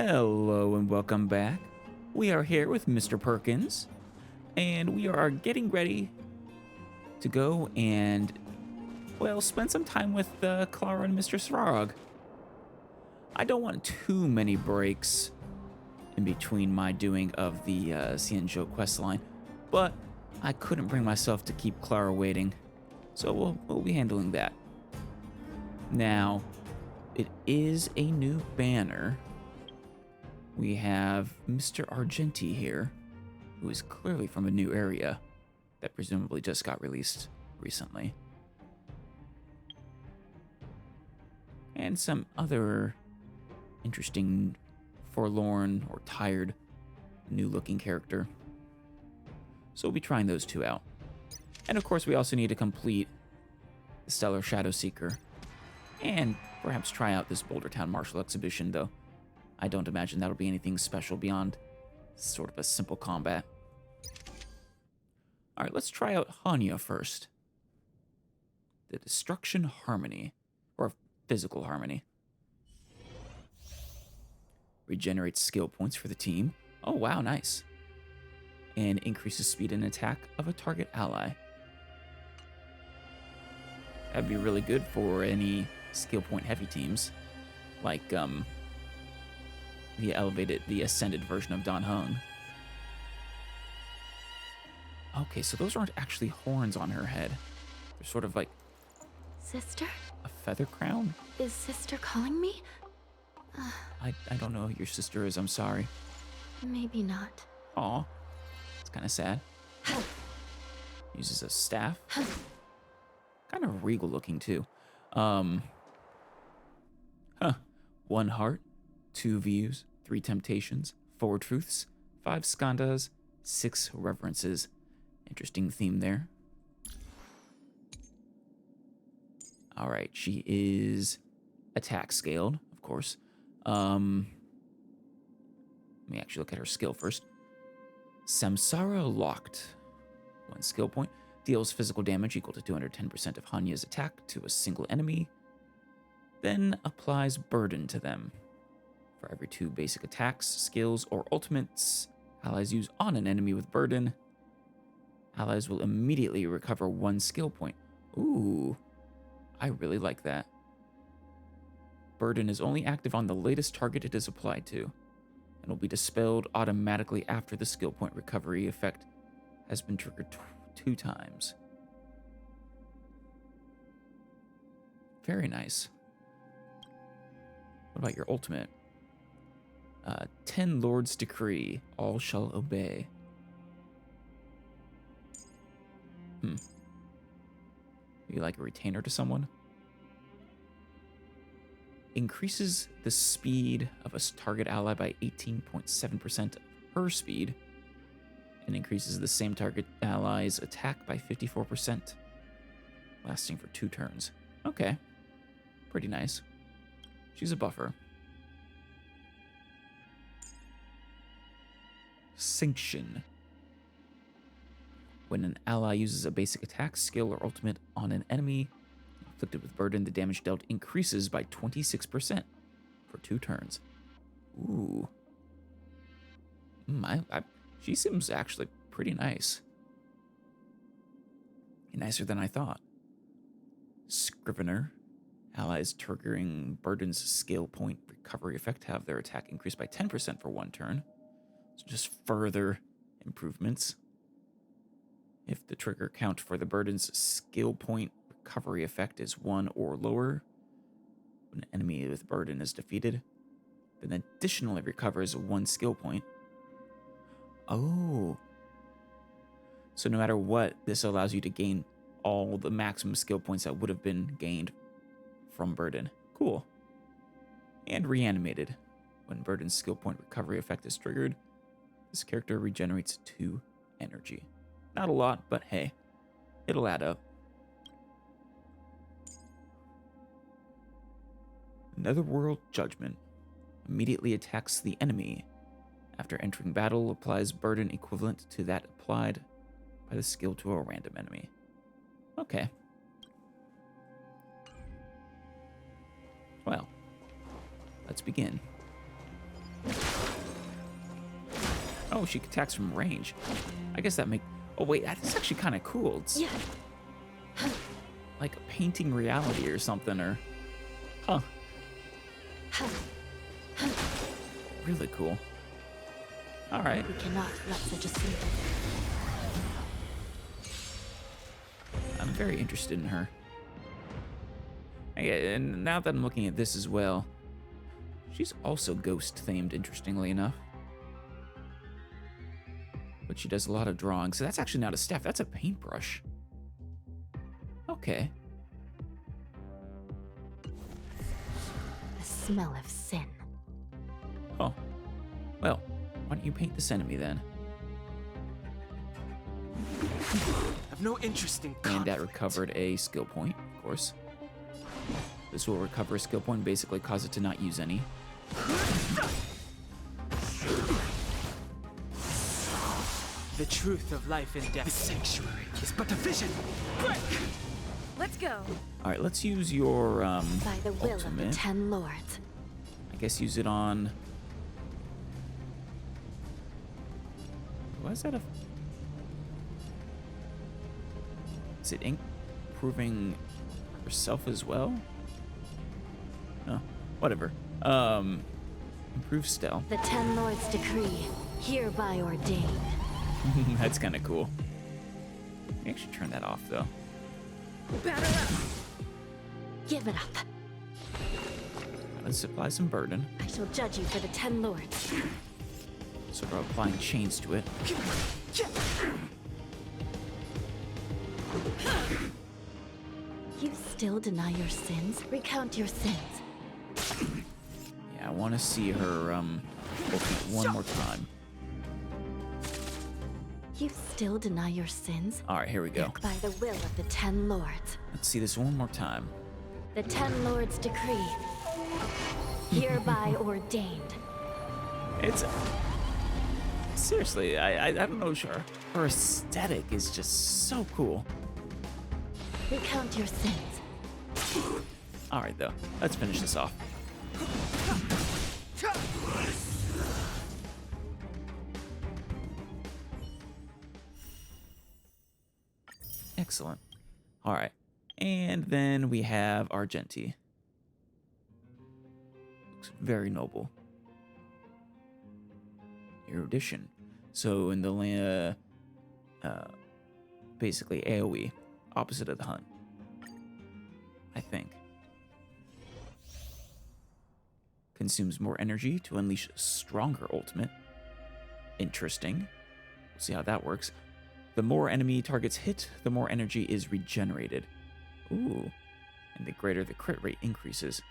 Hello and welcome back. We are here with Mr. Perkins, and we are getting ready to go and, well, spend some time with Clara and Mr. Svarog. I don't want too many breaks in between my doing of the Cienjo questline, but I couldn't bring myself to keep Clara waiting, so we'll be handling that. Now, it is a new banner. We have Mr. Argenti here, who is clearly from a new area that presumably just got released recently. And some other interesting, forlorn or tired, new-looking character. So we'll be trying those two out. And of course, we also need to complete the Stellar Shadow Seeker, and perhaps try out this Boulder Town Martial Exhibition, though I don't imagine that'll be anything special beyond sort of a simple combat. Alright, let's try out Hanya first. The Destruction Harmony, or Physical Harmony. Regenerates skill points for the team. Oh wow, nice. And increases speed and attack of a target ally. That'd be really good for any skill point heavy teams, like the ascended version of Dan Heng. Okay, so those aren't actually horns on her head. They're sort of like Sister? a feather crown? Is Sister calling me? I don't know who your sister is, I'm sorry. Maybe not. Aw, it's kind of sad. Uses a staff. Kind of regal looking too. One heart, 2 views, 3 temptations, 4 truths, 5 skandhas, 6 reverences. Interesting theme there. Alright, she is attack scaled, of course. Let me actually look at her skill first. Samsara Locked. 1 skill point. Deals physical damage equal to 210% of Hanya's attack to a single enemy. Then applies burden to them. For every 2 basic attacks, skills, or ultimates allies use on an enemy with burden, allies will immediately recover 1 skill point. Ooh, I really like that. Burden is only active on the latest target it is applied to, and will be dispelled automatically after the skill point recovery effect has been triggered 2 times. Very nice. What about your ultimate? 10 Lord's Decree. All shall obey. You like a retainer to someone? Increases the speed of a target ally by 18.7% of her speed, and increases the same target ally's attack by 54%, lasting for 2 turns. Okay, pretty nice. She's a buffer. Sanction. When an ally uses a basic attack, skill, or ultimate on an enemy inflicted with burden, the damage dealt increases by 26% for 2 turns. Ooh. She seems actually pretty nice. Nicer than I thought. Scrivener. Allies triggering burden's skill point recovery effect have their attack increased by 10% for 1 turn. So just further improvements. If the trigger count for the burden's skill point recovery effect is 1 or lower, when an enemy with burden is defeated, then additionally recovers 1 skill point. Oh. So no matter what, this allows you to gain all the maximum skill points that would have been gained from burden. Cool. And reanimated. When burden's skill point recovery effect is triggered, this character regenerates 2 energy. Not a lot, but hey, it'll add up. Netherworld Judgment. Immediately attacks the enemy. After entering battle, applies burden equivalent to that applied by the skill to a random enemy. Okay. Well, let's begin. Oh, she attacks from range. I guess that make... Oh, wait, that's actually kind of cool. It's Yeah. like painting reality or something, or... Huh. Really cool. All right. We cannot let such a sleep. I'm very interested in her. And now that I'm looking at this as well, she's also ghost-themed, interestingly enough. But she does a lot of drawing, so that's actually not a staff, that's a paintbrush. Okay. The smell of sin. Oh. Well, why don't you paint this enemy then? I've no interest in And conflict. that recovered a skill point, of course. This will recover a skill point, basically cause it to not use any. The truth of life and death. The sanctuary is but a vision. Break! Let's go. All right, let's use your By the will of the ultimate. 10 lords. I guess use it on... Why is that a... Is it improving herself as well? No, whatever. Improve stealth. The 10 lords decree, hereby ordain. That's kind of cool. Let me actually turn that off, though. Batter up. Give it up. Let's apply some burden. I shall judge you for the 10 lords. So we're applying chains to it. You still deny your sins? Recount your sins. Yeah, I want to see her ultimate one more time. You still deny your sins? All right, here we go. By the will of the 10 lords. Let's see this one more time. The 10 lords decree, hereby ordained. It's seriously, I don't know, sure. Her aesthetic is just so cool. Recount your sins. All right, though, let's finish this off. Excellent. All right, and then we have Argenti. Looks very noble. Erudition. So in the basically AoE, opposite of the hunt. I think. Consumes more energy to unleash a stronger ultimate. Interesting. We'll see how that works. The more enemy targets hit, the more energy is regenerated. Ooh. And the greater the crit rate increases.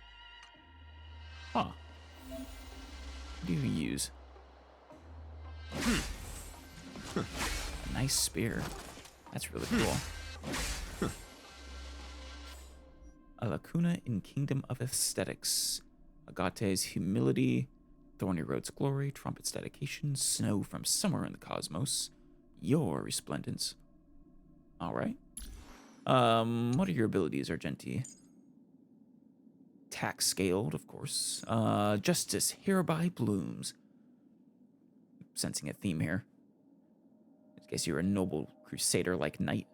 Huh. What do you use? A nice spear. That's really cool. A lacuna in Kingdom of Aesthetics. Agate's humility, Thorny Road's glory, Trumpet's dedication, snow from somewhere in the cosmos, your resplendence. All right. What are your abilities, Argenti? Attack scaled, of course. Justice hereby blooms. Sensing a theme here. I guess you're a noble crusader-like knight.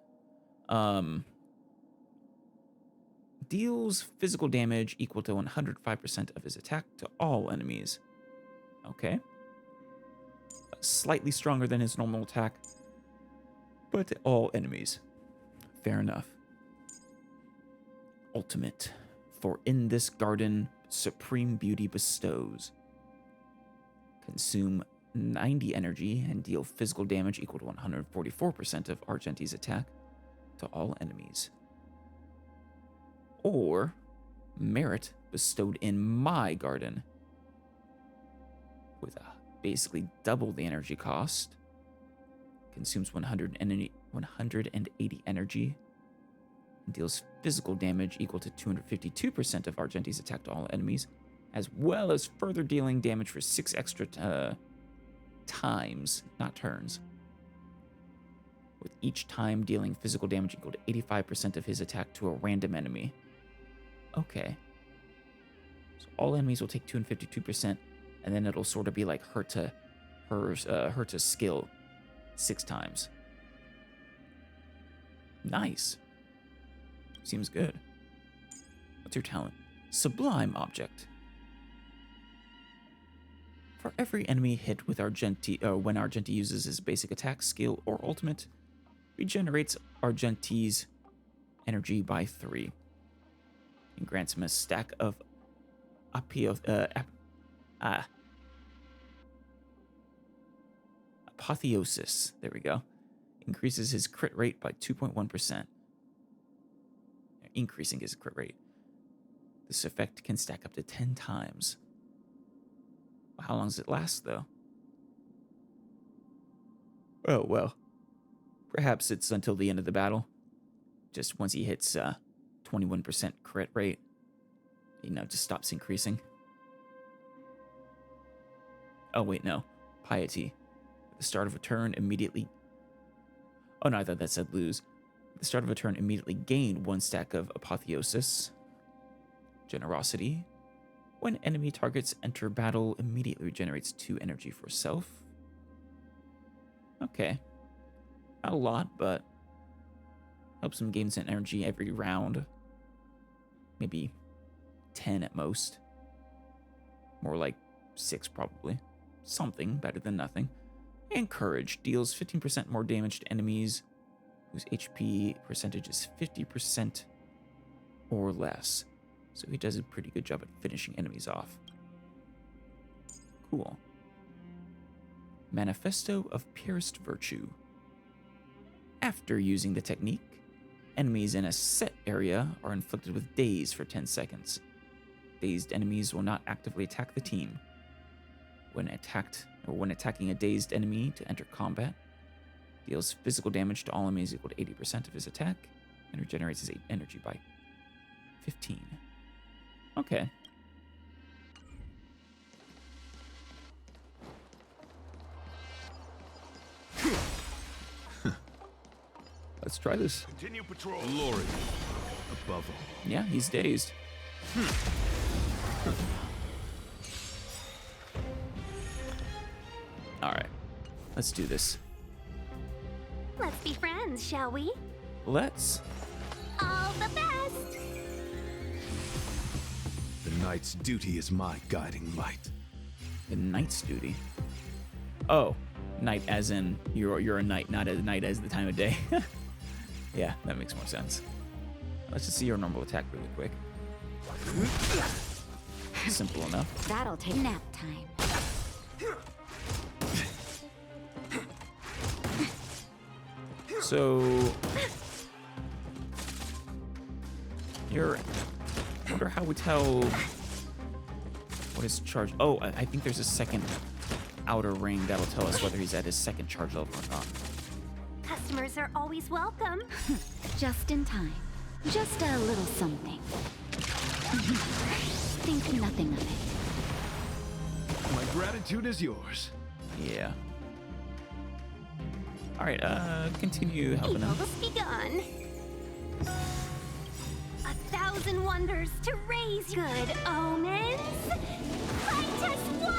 Deals physical damage equal to 105% of his attack to all enemies. Okay. Slightly stronger than his normal attack, but to all enemies. Fair enough. Ultimate. For in this garden, supreme beauty bestows. Consume 90 energy and deal physical damage equal to 144% of Argenti's attack to all enemies. Or merit bestowed in my garden with basically double the energy cost. Consumes 180 energy and deals physical damage equal to 252% of Argenti's attack to all enemies, as well as further dealing damage for 6 extra times, not turns. With each time dealing physical damage equal to 85% of his attack to a random enemy. Okay. So all enemies will take 252%, and then it'll sort of be like hurt to her to skill 6 times. Nice. Seems good. What's your talent? Sublime object. For every enemy hit with Argenti, when Argenti uses his basic attack, skill, or ultimate, regenerates Argenti's energy by 3. And grants him a stack of apotheosis. There we go. Increases his crit rate by 2.1%. Increasing his crit rate. This effect can stack up to 10 times. How long does it last, though? Oh, well. Perhaps it's until the end of the battle. Just once he hits 21% crit rate, just stops increasing. Oh, wait, no. Piety. At the start of a turn, immediately... Oh, no, I thought that said lose. At the start of a turn, immediately gain 1 stack of apotheosis. Generosity. When enemy targets enter battle, immediately regenerates 2 energy for self. Okay. Not a lot, but helps him gain some energy every round. Maybe 10 at most. More like 6 probably. Something better than nothing. And Courage deals 15% more damage to enemies whose HP percentage is 50% or less. So he does a pretty good job at finishing enemies off. Cool. Manifesto of Purest Virtue. After using the technique, enemies in a set area are inflicted with daze for 10 seconds. Dazed enemies will not actively attack the team. When attacking a dazed enemy to enter combat, deals physical damage to all enemies equal to 80% of his attack, and regenerates his energy by 15. Okay. Let's try this. Continue patrol. Glory above all. Yeah, he's dazed. All right, let's do this. Let's be friends, shall we? Let's. All the best! The knight's duty is my guiding light. The knight's duty. Oh, night as in you're a knight, not a night as the time of day. Yeah, that makes more sense. Let's just see your normal attack really quick. Simple enough. That'll take nap time. So I wonder how we tell what his charge. Oh, I think there's a second outer ring that'll tell us whether he's at his second charge level or not. Customers are always welcome. Just in time. Just a little something. Think nothing of it. My gratitude is yours. Yeah. All right, continue helping him. Evil be gone. 1,000 wonders to raise good omens. Fight us one.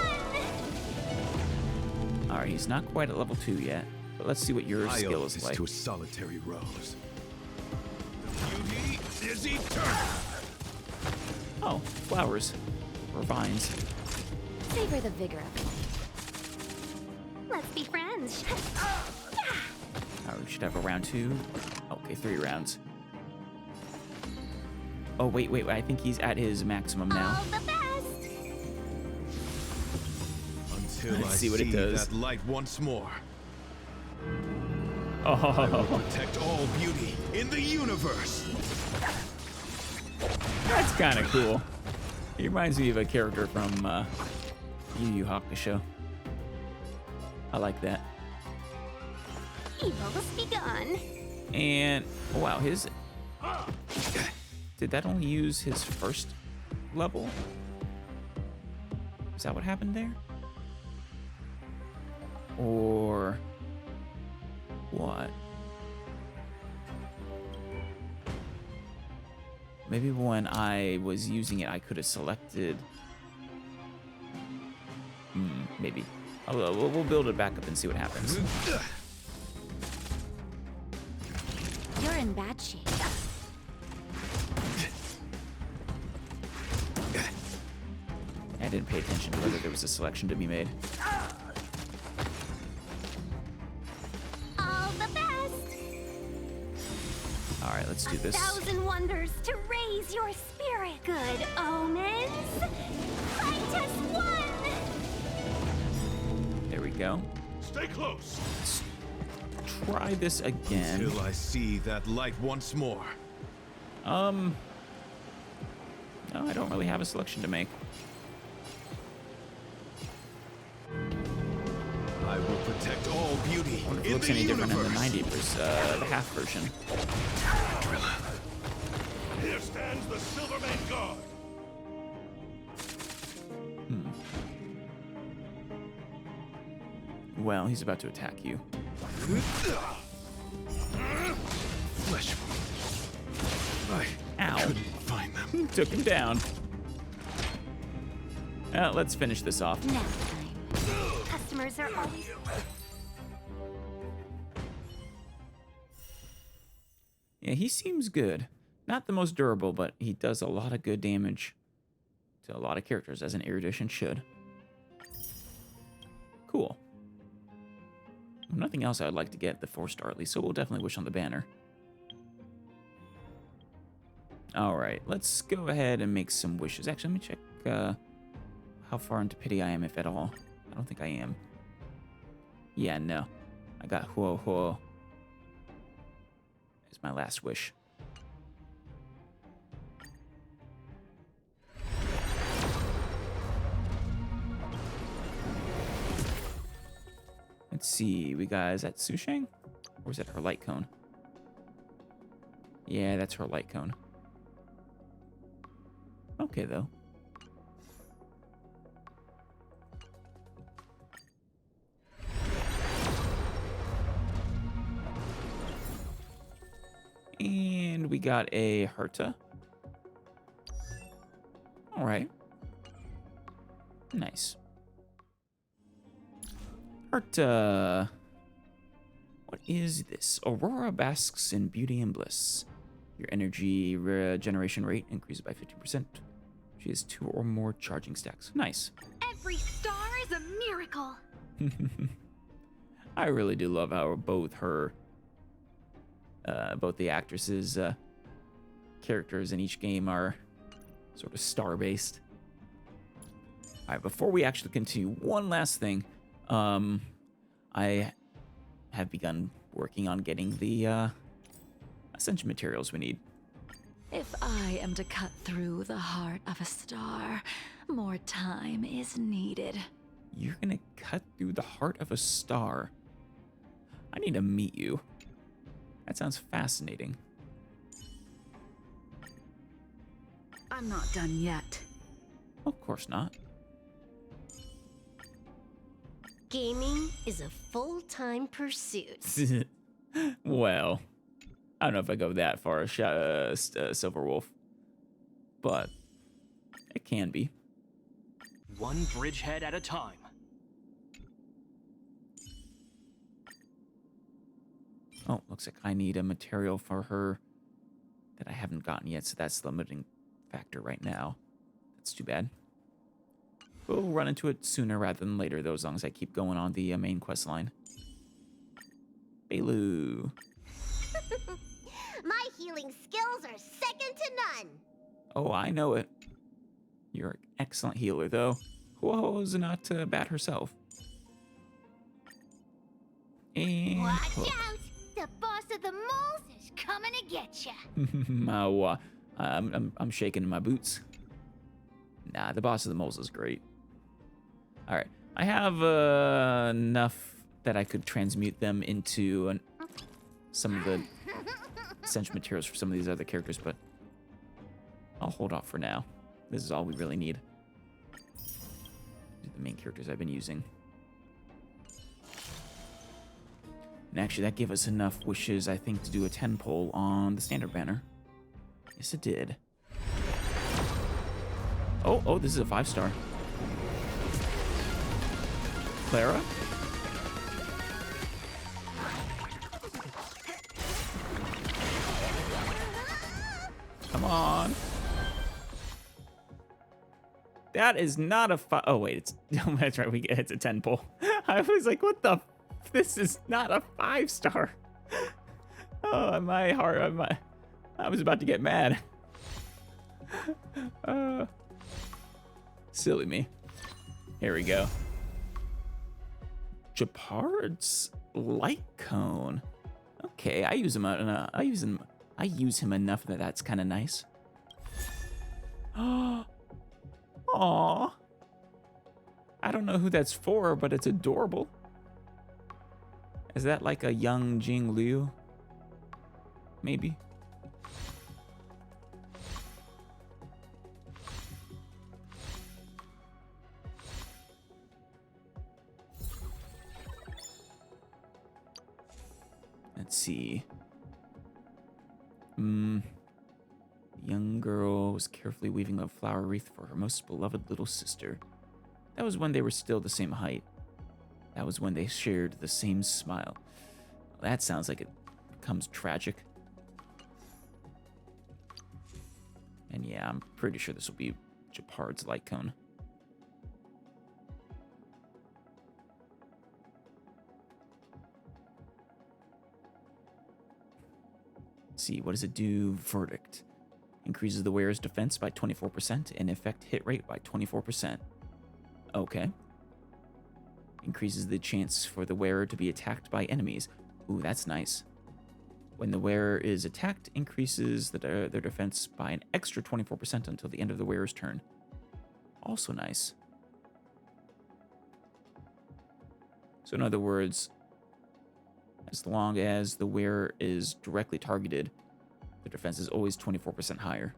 All right, he's not quite at level 2 yet, but let's see what your skill is like. To a solitary rose. The beauty is eternal. Oh, flowers or vines. Savor the vigor of it. Let's be friends. All right, we should have a round 2. Okay, 3 rounds. Oh, wait, I think he's at his maximum now. All the best. Until Let's I see what it does. that light once more. Oh, I will protect all beauty in the universe. that's kind of cool. He reminds me of a character from Yu Yu Hakusho. I like that. Evil be gone. And oh, wow, his did that only use his first level? Is that what happened there? Or what? Maybe when I was using it, I could have selected. Maybe. We'll build it back up and see what happens. You're in bad shape. I didn't pay attention to whether there was a selection to be made. All the best. All right, let's do this. 1,000 wonders to raise your spirit. Good omens. Fight us one. There we go. Stay close Let's try this again. till I see that light once more. No, I don't really have a selection to make. I will protect all beauty I wonder if it in looks the any different in the universe. the half version. Here stands the Silvermane Guard. Well, he's about to attack you. Flesh. I Ow. couldn't find them. Took him down. Let's finish this off. Nap time. Customers are always. Yeah, he seems good. Not the most durable, but he does a lot of good damage to a lot of characters, as an erudition should. Cool. Nothing else I'd like to get the 4-star at least, so we'll definitely wish on the banner. All right, let's go ahead and make some wishes. Actually, let me check how far into pity I am, if at all. I don't think I am. Yeah, no. I got Huo. It's my last wish. Let's see, we got, is that Sushang? Or is that her light cone? Yeah, that's her light cone. Okay, though. And we got a Herta. All right. Nice. Herta. What is this? Aurora basks in beauty and bliss. Your energy regeneration rate increases by 50%. She has 2 or more charging stacks. Nice. Every star is a miracle. I really do love how both the actresses' characters in each game are sort of star-based. All right, before we actually continue, one last thing. I have begun working on getting the ascension materials we need. If I am to cut through the heart of a star, more time is needed. You're gonna cut through the heart of a star. I need to meet you. That sounds fascinating. I'm not done yet. Of course not. Gaming is a full-time pursuit. Well, I don't know if I go that far, Silver Wolf, but it can be. One bridgehead at a time. Oh, looks like I need a material for her that I haven't gotten yet, so that's the limiting factor right now. That's too bad. We'll run into it sooner rather than later, though, as long as I keep going on the main quest line. Bailu. My healing skills are second to none. Oh, I know it. You're an excellent healer, though. Huo's not bad herself. And Watch hook. out! The boss of the moles is coming to get ya. Oh, I'm shaking in my boots. Nah, the boss of the moles is great. All right, I have enough that I could transmute them into some of the essential materials for some of these other characters, but I'll hold off for now. This is all we really need. These are the main characters I've been using. And actually, that gave us enough wishes, I think, to do a 10 poll on the standard banner. Yes, it did. Oh, this is a 5-star. Clara? Come on. That is not a oh wait, it's that's right, it's a 10 pull. I was like, what the this is not a 5-star. Oh, my heart, I was about to get mad. Silly me. Here we go. Japard's light cone. Okay, I use him. I use him enough that that's kind of nice. Aww. I don't know who that's for, but it's adorable. Is that like a young Jing Liu? Maybe. Let's see. The young girl was carefully weaving a flower wreath for her most beloved little sister. That was when they were still the same height. That was when they shared the same smile. That sounds like it becomes tragic. And yeah, I'm pretty sure this will be Japard's light cone. Let's see, what does it do? Verdict. Increases the wearer's defense by 24% and effect hit rate by 24%. Okay. Increases the chance for the wearer to be attacked by enemies. Ooh, that's nice. When the wearer is attacked, increases their defense by an extra 24% until the end of the wearer's turn. Also nice. So in other words, as long as the wearer is directly targeted, the defense is always 24% higher.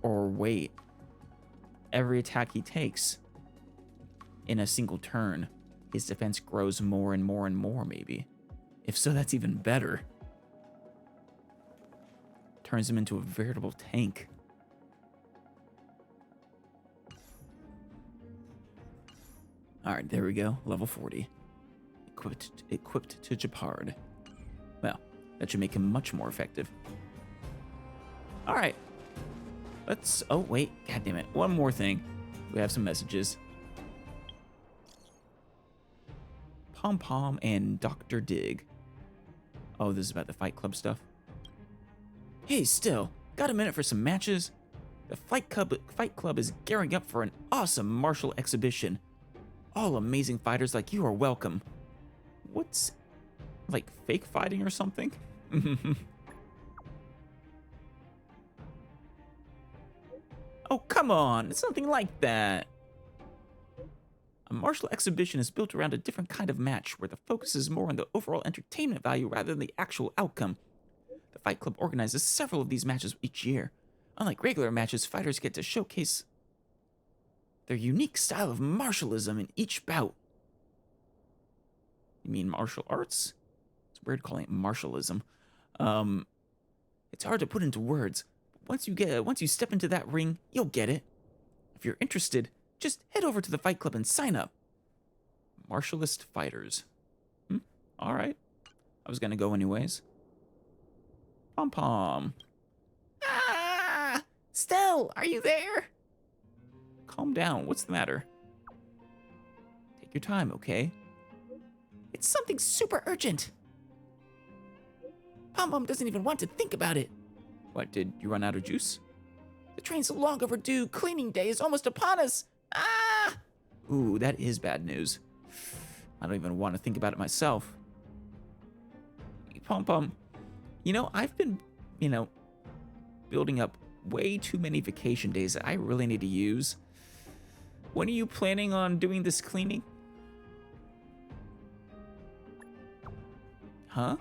Or wait, every attack he takes in a single turn, his defense grows more and more and more, maybe. If so, that's even better. Turns him into a veritable tank. Alright, there we go. Level 40. Equipped to Japard. Well, that should make him much more effective. Alright. Let's... Oh, wait. God damn it. One more thing. We have some messages. Pom Pom and Dr. Dig. Oh, this is about the Fight Club stuff. Hey, Still. Got a minute for some matches? The Fight Club is gearing up for an awesome martial exhibition. All amazing fighters like you are welcome. What's... like fake fighting or something? Oh, come on. It's nothing like that. A martial exhibition is built around a different kind of match where the focus is more on the overall entertainment value rather than the actual outcome. The Fight Club organizes several of these matches each year. Unlike regular matches, fighters get to showcase their unique style of martialism in each bout. You mean martial arts? It's weird calling it martialism. It's hard to put into words. Once you step into that ring, you'll get it. If you're interested, just head over to the Fight Club and sign up. Martialist fighters. All right. I was gonna go anyways. Pom Pom. Ah! Stell, are you there? Calm down. What's the matter? Take your time, okay? It's something super urgent. Pom Pom doesn't even want to think about it. What, did you run out of juice? The train's long overdue. Cleaning day is almost upon us. Ah! Ooh, that is bad news. I don't even want to think about it myself. Pom Pom, I've been, building up way too many vacation days that I really need to use. When are you planning on doing this cleaning? Huh?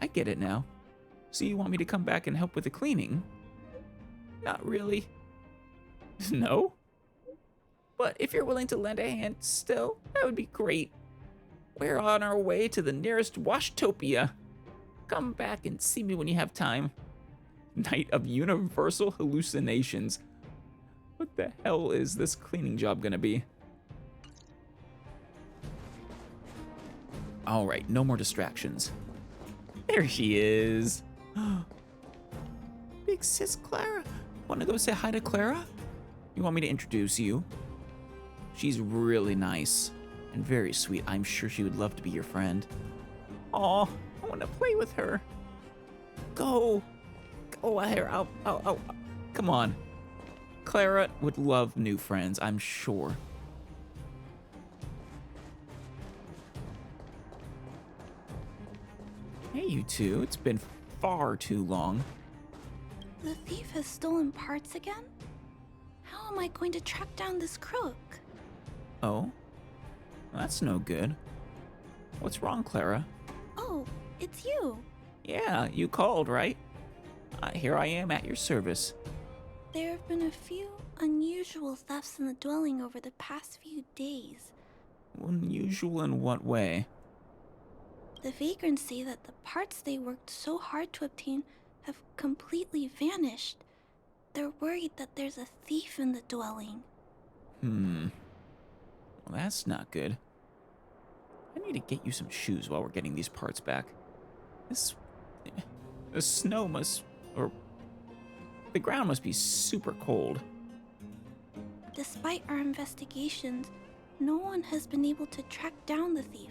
I get it now. So you want me to come back and help with the cleaning? Not really. No? But if you're willing to lend a hand still, that would be great. We're on our way to the nearest Washtopia. Come back and see me when you have time. Night of Universal Hallucinations. What the hell is this cleaning job gonna be? All right, no more distractions. There she is. Big sis Clara. Wanna go say hi to Clara? You want me to introduce you? She's really nice and very sweet. I'm sure she would love to be your friend. Aw, I wanna play with her. Go here, I'll, come on. Clara would love new friends, I'm sure. Hey, you two, it's been far too long. The thief has stolen parts again? How am I going to track down this crook? Oh? That's no good. What's wrong, Clara? Oh, it's you. Yeah, you called, right? Here I am at your service. There have been a few unusual thefts in the dwelling over the past few days. Unusual in what way? The vagrants say that the parts they worked so hard to obtain have completely vanished. They're worried that there's a thief in the dwelling. Well, that's not good. I need to get you some shoes while we're getting these parts back. The snow the ground must be super cold. Despite our investigations, no one has been able to track down the thief.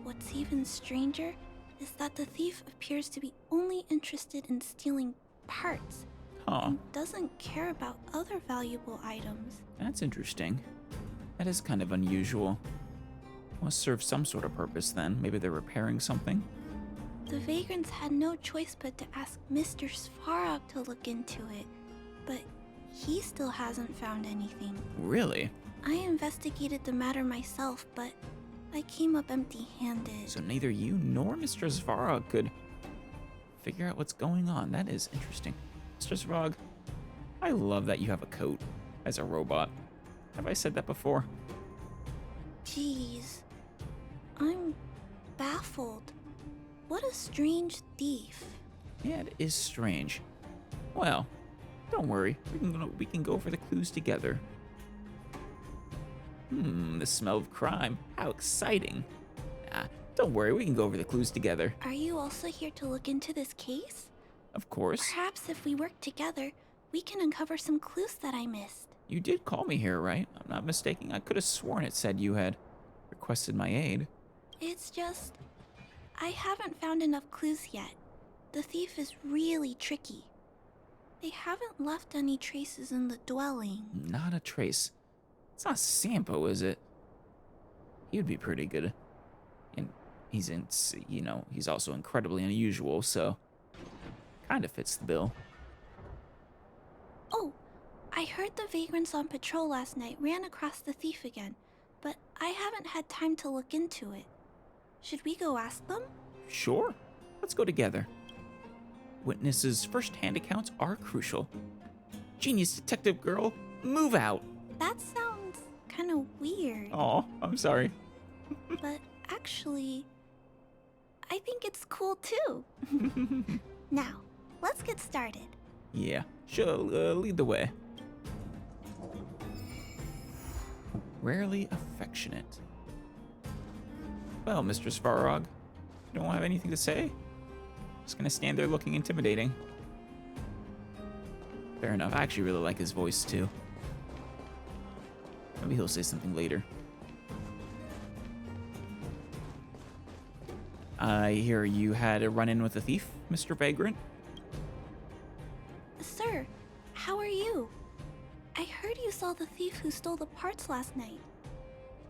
What's even stranger is that the thief appears to be only interested in stealing parts. Huh, And doesn't care about other valuable items. that's interesting. That is kind of unusual. Must serve some sort of purpose then. Maybe they're repairing something? The vagrants had no choice but to ask Mr. Svarog to look into it, but he still hasn't found anything. Really? I investigated the matter myself, but I came up empty-handed. So neither you nor Mr. Svarog could figure out what's going on. That is interesting. Mr. Svarog, I love that you have a coat as a robot. Have I said that before? Jeez. I'm baffled. What a strange thief. Yeah, it is strange. Well, don't worry. We can go over the clues together. The smell of crime. How exciting. Don't worry. We can go over the clues together. Are you also here to look into this case? Of course. Perhaps if we work together, we can uncover some clues that I missed. You did call me here, right? I'm not mistaken. I could have sworn it said you had requested my aid. It's just, I haven't found enough clues yet. The thief is really tricky. They haven't left any traces in the dwelling. Not a trace. It's not Sampo, is it? He would be pretty good. And he's also incredibly unusual, so kind of fits the bill. Oh, I heard the vagrants on patrol last night ran across the thief again, but I haven't had time to look into it. Should we go ask them? Sure. Let's go together. Witnesses' first-hand accounts are crucial. Genius detective girl, move out. That sounds kind of weird. Aw, I'm sorry. But actually, I think it's cool too. Now, let's get started. Yeah, she'll lead the way. Rarely affectionate. Well, Mr. Svarog, you don't have anything to say? Just gonna stand there looking intimidating. Fair enough. I actually really like his voice too. Maybe he'll say something later. I hear you had a run-in with a thief, Mr. Vagrant? Sir, how are you? I heard you saw the thief who stole the parts last night.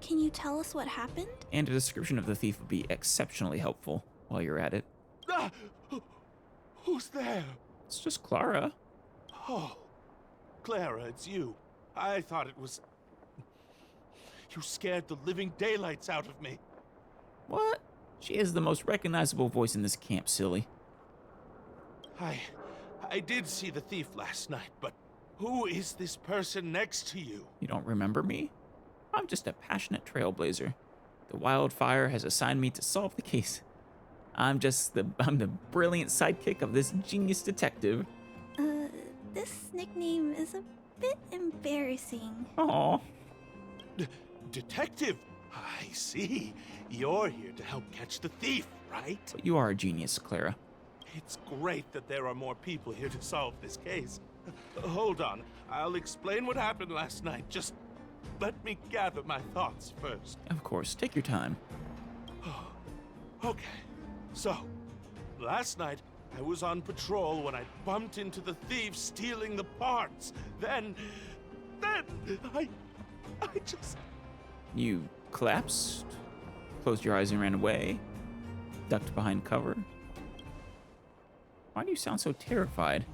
Can you tell us what happened? And a description of the thief would be exceptionally helpful while you're at it. Ah! Who's there? It's just Clara. Oh, Clara, it's you. I thought it was... You scared the living daylights out of me. What? She has the most recognizable voice in this camp, silly. I did see the thief last night, but who is this person next to you? You don't remember me? I'm just a passionate trailblazer. The wildfire has assigned me to solve the case. I'm the brilliant sidekick of this genius detective. This nickname is a bit embarrassing. Aw. Detective, I see. You're here to help catch the thief, right? But you are a genius, Clara. It's great that there are more people here to solve this case. Hold on, I'll explain what happened last night. Just let me gather my thoughts first. Of course, take your time. Okay, so, last night I was on patrol when I bumped into the thief stealing the parts. Then I just... You collapsed, closed your eyes and ran away, ducked behind cover. Why do you sound so terrified?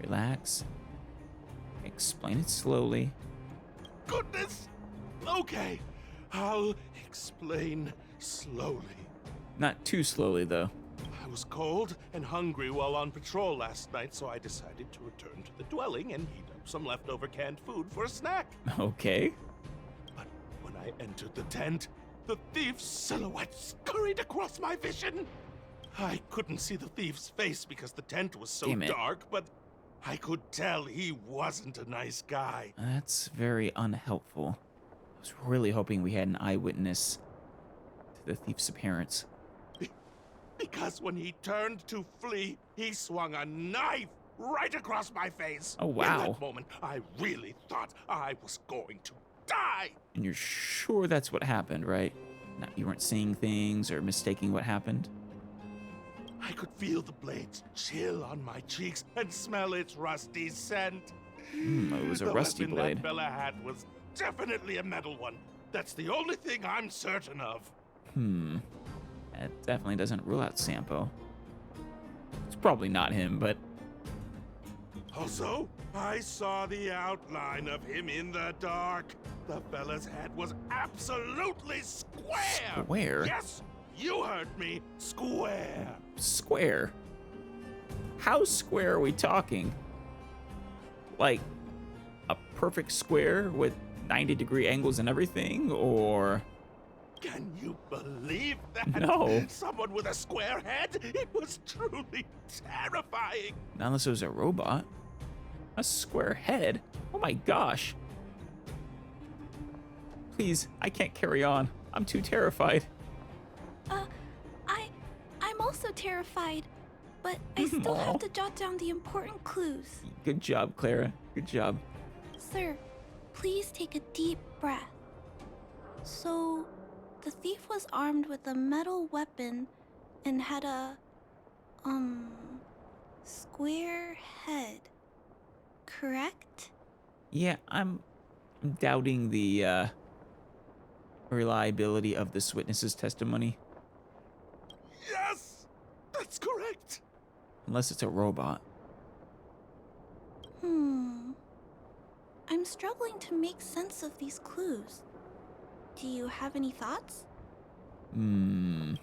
Relax. Explain it slowly. Goodness! Okay, I'll explain slowly. Not too slowly, though. I was cold and hungry while on patrol last night, so I decided to return to the dwelling and heat up some leftover canned food for a snack. Okay. But when I entered the tent, the thief's silhouette scurried across my vision. I couldn't see the thief's face because the tent was so Damn it. dark, but I could tell he wasn't a nice guy. That's very unhelpful. I was really hoping we had an eyewitness to the thief's appearance. Because when he turned to flee, he swung a knife right across my face. Oh, In wow. that moment, I really thought I was going to die. And you're sure that's what happened, right? Not, you weren't seeing things or mistaking what happened? I could feel the blades chill on my cheeks and smell its rusty scent. It was a The rusty weapon blade. that fella had was definitely a metal one. That's the only thing I'm certain of. That definitely doesn't rule out Sampo. It's probably not him, but Also, I saw the outline of him in the dark. The fella's head was absolutely square. Square? Yes, you heard me. Square. square. How square are we talking? Like a perfect square with 90-degree angles and everything, or... Can you believe that? No. Someone with a square head? It was truly terrifying. Not unless it was a robot. A square head? Oh my gosh. Please, I can't carry on. I'm too terrified. I'm also terrified, but I still Aw. have to jot down the important clues. Good job, Clara. Good job. Sir, please take a deep breath. So, the thief was armed with a metal weapon and had a, square head. Correct? Yeah, I'm doubting the reliability of this witness's testimony. Yes, that's correct. Unless it's a robot. I'm struggling to make sense of these clues. Do you have any thoughts? We've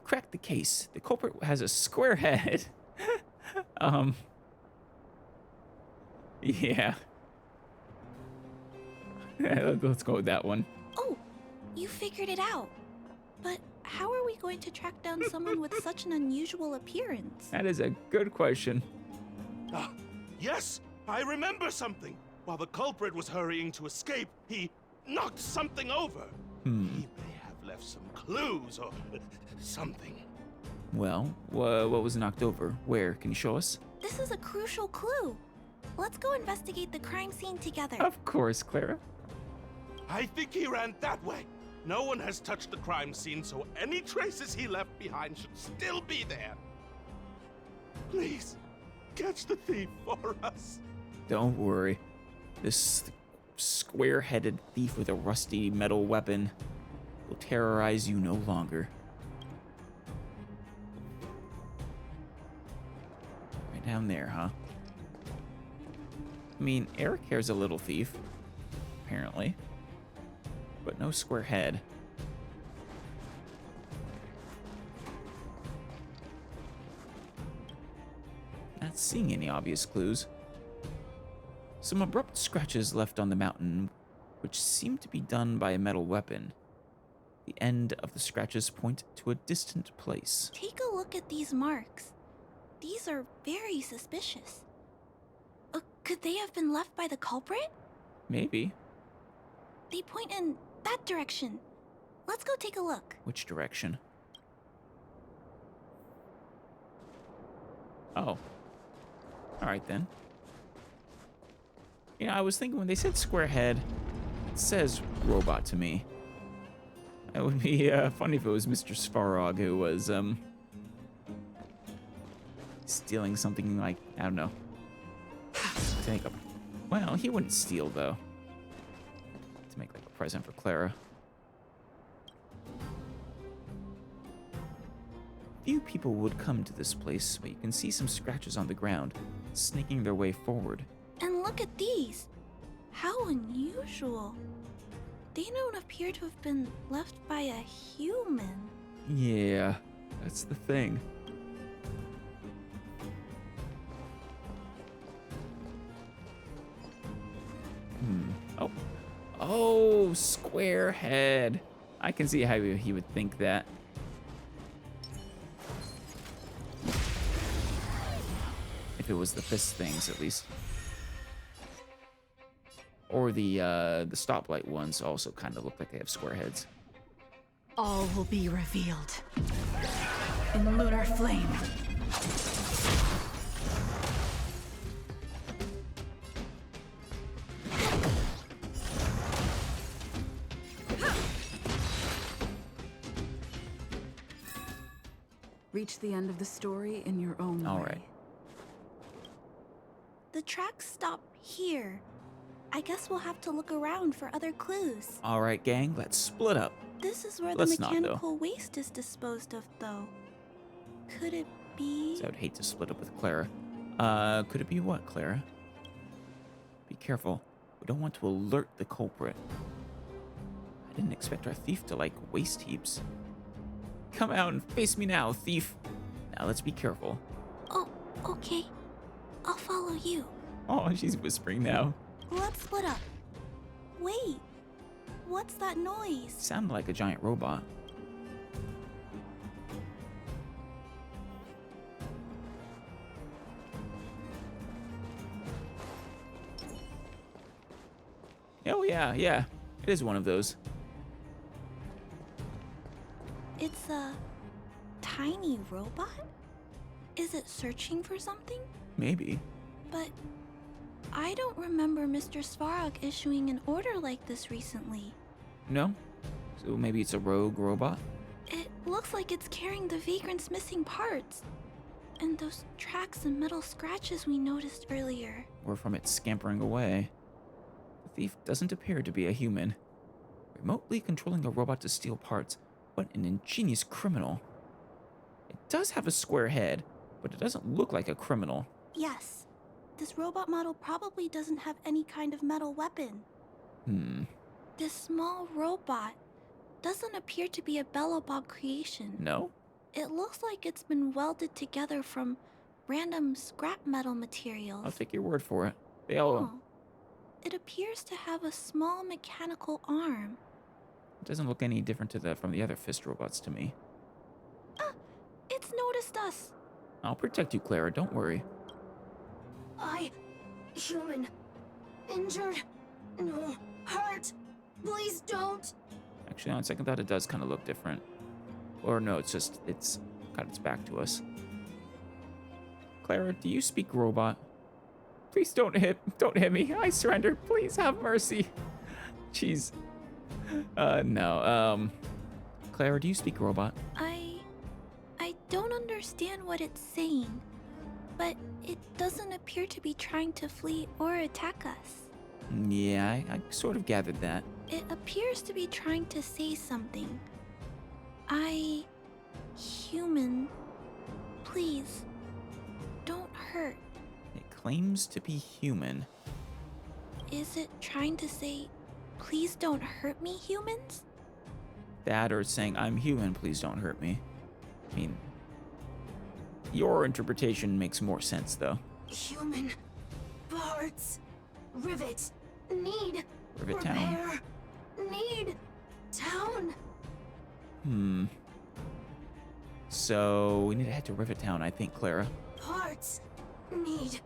cracked the case. The culprit has a square head. Yeah. Let's go with that one. Oh, you figured it out. But how are we going to track down someone with such an unusual appearance? That is a good question. Yes, I remember something. While the culprit was hurrying to escape, he knocked something over. He may have left some clues or something. Well, what was knocked over? Where? Can you show us? This is a crucial clue. Let's go investigate the crime scene together. Of course, Clara. I think he ran that way. No one has touched the crime scene, so any traces he left behind should still be there. Please, catch the thief for us. Don't worry. This square-headed thief with a rusty metal weapon will terrorize you no longer. Right down there, huh? I mean, Eric here's a little thief, apparently. But no square head. Not seeing any obvious clues. Some abrupt scratches left on the mountain, which seem to be done by a metal weapon. The end of the scratches point to a distant place. Take a look at these marks. These are very suspicious. Could they have been left by the culprit? Maybe. They point in that direction. Let's go take a look. Which direction? Oh. Alright then. You know, I was thinking when they said square head, it says robot to me. It would be funny if it was Mr. Svarog who was stealing something like, I don't know. Take a, well, he wouldn't steal though. To make like a present for Clara. Few people would come to this place, but you can see some scratches on the ground, snaking their way forward. And look at these. How unusual. They don't appear to have been left by a human. Yeah, that's the thing. Oh. Oh, square head. I can see how he would think that. If it was the fist things, at least. Or the stoplight ones also kind of look like they have square heads. All will be revealed in lunar flame. Reach the end of the story in your own All way. right. The tracks stop here. I guess we'll have to look around for other clues. All right, gang, let's split up. This is where Let's the not, though. mechanical waste is disposed of, though. Could it be? So I would hate to split up with Clara. Could it be what, Clara? Be careful. We don't want to alert the culprit. I didn't expect our thief to like waste heaps. Come out and face me now, thief. Now let's be careful. Oh, okay. I'll follow you. Oh, she's whispering now. Let's split up. Wait. What's that noise? Sounded like a giant robot. Oh yeah, yeah. It is one of those. It's a tiny robot? Is it searching for something? Maybe. But I don't remember Mr. Svarog issuing an order like this recently. No? So maybe it's a rogue robot? It looks like it's carrying the vagrant's missing parts. And those tracks and metal scratches we noticed earlier. Or from it scampering away. The thief doesn't appear to be a human. Remotely controlling a robot to steal parts. What an ingenious criminal. It does have a square head, but it doesn't look like a criminal. Yes. This robot model probably doesn't have any kind of metal weapon. This small robot doesn't appear to be a Belobog creation. No? It looks like it's been welded together from random scrap metal materials. I'll take your word for it. They all... Oh. It appears to have a small mechanical arm. It doesn't look any different from the other fist robots to me. It's noticed us. I'll protect you, Clara. Don't worry. Human. Injured. No. Hurt. Please don't. Actually, on second thought, it does kind of look different. Or no, it's got its back to us. Clara, do you speak robot? Please don't hit me. I surrender. Please have mercy. Jeez. No. Clara, do you speak robot? I don't understand what it's saying, but it doesn't appear to be trying to flee or attack us. Yeah, I sort of gathered that. It appears to be trying to say something. Human, please, don't hurt. It claims to be human. Is it trying to say, please don't hurt me, humans? That or saying, I'm human, please don't hurt me. I mean, your interpretation makes more sense, though. Human parts. Rivet. Need. Rivet Town. Repair. Need. Town. So, we need to head to Rivet Town, I think, Clara. Parts. Need.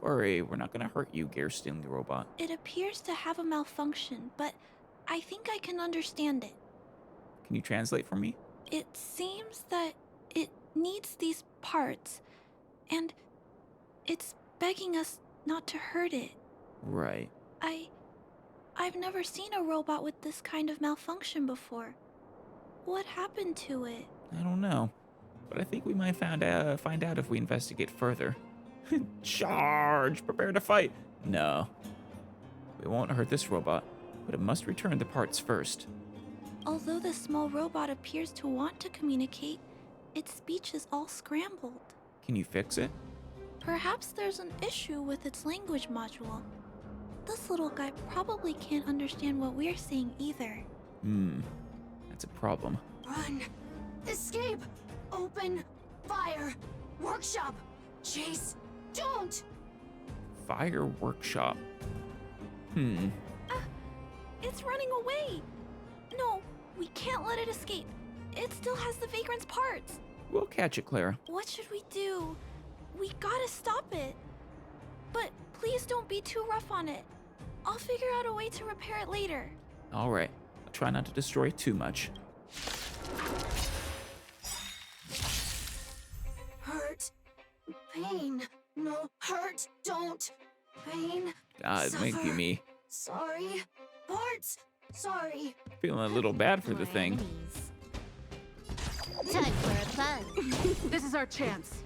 worry. We're not gonna hurt you, gear stealing robot. It appears to have a malfunction, but I think I can understand it. Can you translate for me? It seems that it needs these parts, and it's begging us not to hurt it. Right. I've never seen a robot with this kind of malfunction before. What happened to it? I don't know. But I think we might find out if we investigate further. Charge! Prepare to fight! No. We won't hurt this robot, but it must return the parts first. Although the small robot appears to want to communicate, its speech is all scrambled. Can you fix it? Perhaps there's an issue with its language module. This little guy probably can't understand what we're saying either. That's a problem. Run! Escape! Open! Fire! Workshop! Chase! Don't! Fire workshop. It's running away! No, we can't let it escape. It still has the vagrant's parts. We'll catch it, Clara. What should we do? We gotta stop it. But please don't be too rough on it. I'll figure out a way to repair it later. All right. I'll try not to destroy it too much. Hurt. Pain. No. Hurt. Don't. Pain. God, Suffer. thank you, me. Sorry. Parts. Sorry. Feeling a little bad for the thing. Time for a fun. This is our chance.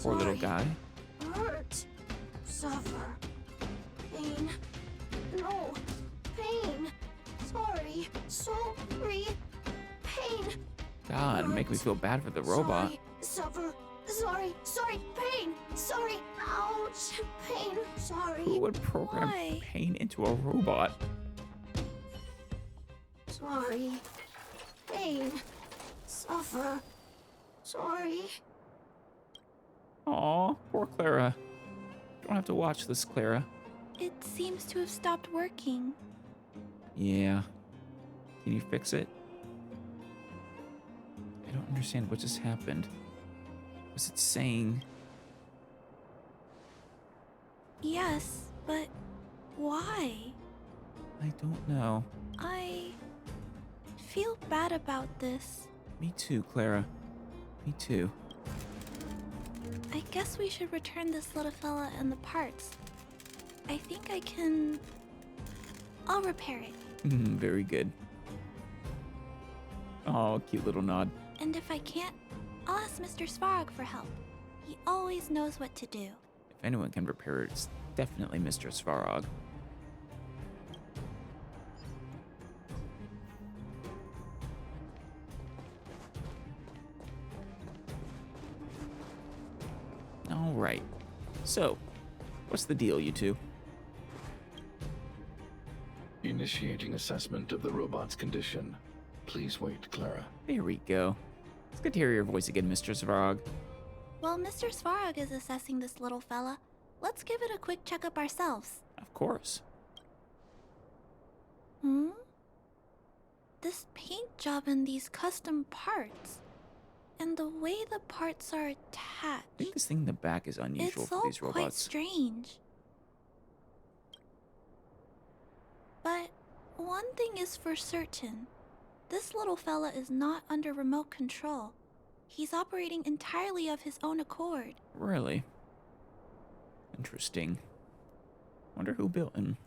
Poor little Sorry. guy. Hurt. Suffer. Pain. No. Pain. Sorry. Sorry. Pain. God, Hurt. make me feel bad for the robot. Sorry. Suffer. Sorry. Sorry. Pain. Sorry. Ouch. Pain. Sorry. Who would program Why? pain into a robot? Sorry. Pain. Suffer. Sorry. Aw, poor Clara. Don't have to watch this, Clara. It seems to have stopped working. Yeah. Can you fix it? I don't understand what just happened. Was it saying... Yes, but why? I don't know. I feel bad about this. Me too, Clara. Me too. I guess we should return this little fella and the parts. I think I can... I'll repair it. Very good. Oh, cute little nod. And if I can't, I'll ask Mr. Svarog for help. He always knows what to do. If anyone can repair it, it's definitely Mr. Svarog. All right. So, what's the deal, you two? Initiating assessment of the robot's condition. Please wait, Clara. There we go. It's good to hear your voice again, Mr. Svarog. While Mr. Svarog is assessing this little fella, let's give it a quick checkup ourselves. Of course. This paint job and these custom parts. And the way the parts are attached. I think this thing in the back is unusual It's for all these quite robots. strange. But one thing is for certain. This little fella is not under remote control. He's operating entirely of his own accord. Really? Interesting. Wonder who built him.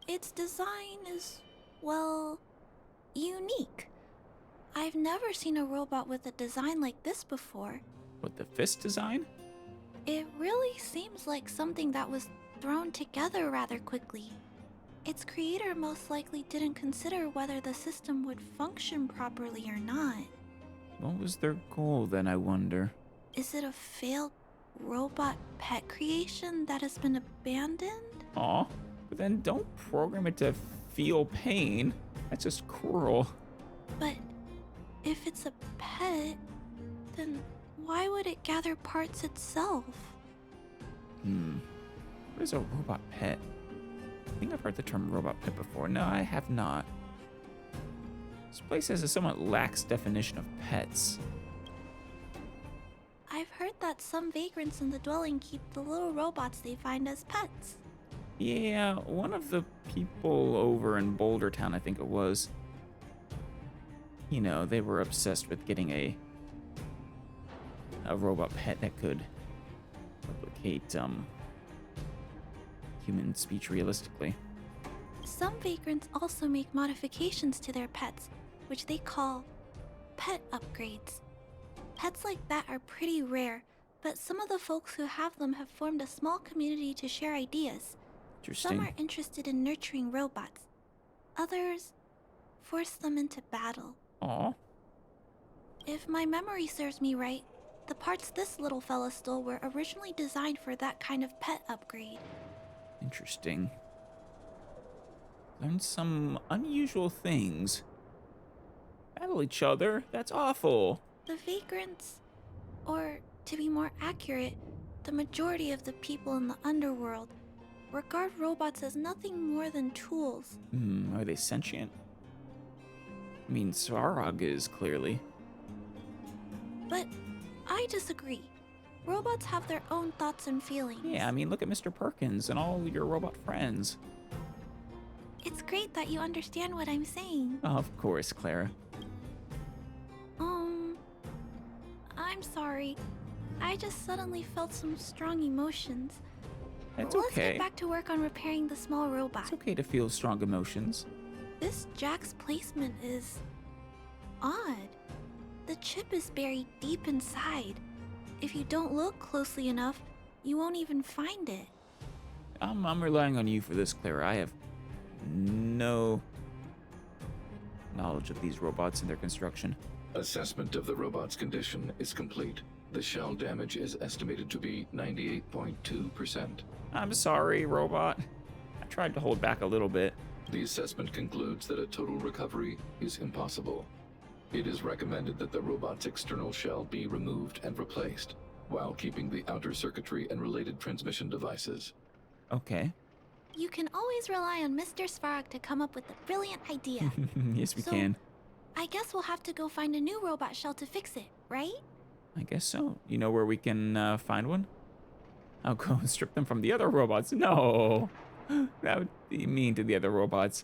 Its design is, well, unique. I've never seen a robot with a design like this before. What, the fist design? It really seems like something that was thrown together rather quickly. Its creator most likely didn't consider whether the system would function properly or not. What was their goal then, I wonder? Is it a failed robot pet creation that has been abandoned? Aw, but then don't program it to feel pain. That's just cruel. But if it's a pet, then why would it gather parts itself? What is a robot pet? I think I've heard the term robot pet before. No, I have not. This place has a somewhat lax definition of pets. I've heard that some vagrants in the dwelling keep the little robots they find as pets. Yeah, one of the people over in Boulder Town, I think it was, you know, they were obsessed with getting a robot pet that could replicate human speech realistically. Some vagrants also make modifications to their pets, which they call pet upgrades. Pets like that are pretty rare, but some of the folks who have them have formed a small community to share ideas. Interesting. Some are interested in nurturing robots. Others force them into battle. Aw. If my memory serves me right, the parts this little fella stole were originally designed for that kind of pet upgrade. Interesting. Learned some unusual things. Battle each other? That's awful. The vagrants, or to be more accurate, the majority of the people in the underworld, regard robots as nothing more than tools. Are they sentient? I mean, Svarog is clearly. But I disagree. Robots have their own thoughts and feelings. Yeah, I mean, look at Mr. Perkins and all your robot friends. It's great that you understand what I'm saying. Of course, Clara. I'm sorry. I just suddenly felt some strong emotions. That's Let's okay. get back to work on repairing the small robot. It's okay to feel strong emotions. This jack's placement is odd. The chip is buried deep inside. If you don't look closely enough, you won't even find it. I'm relying on you for this, Clara. I have no knowledge of these robots and their construction. Assessment of the robot's condition is complete. The shell damage is estimated to be 98.2%. I'm sorry, robot. I tried to hold back a little bit. The assessment concludes that a total recovery is impossible. It is recommended that the robot's external shell be removed and replaced, while keeping the outer circuitry and related transmission devices. Okay. You can always rely on Mr. Svarog to come up with a brilliant idea. Yes, we So- can. I guess we'll have to go find a new robot shell to fix it, right? I guess so. You know where we can find one? I'll go and strip them from the other robots. No! That would be mean to the other robots.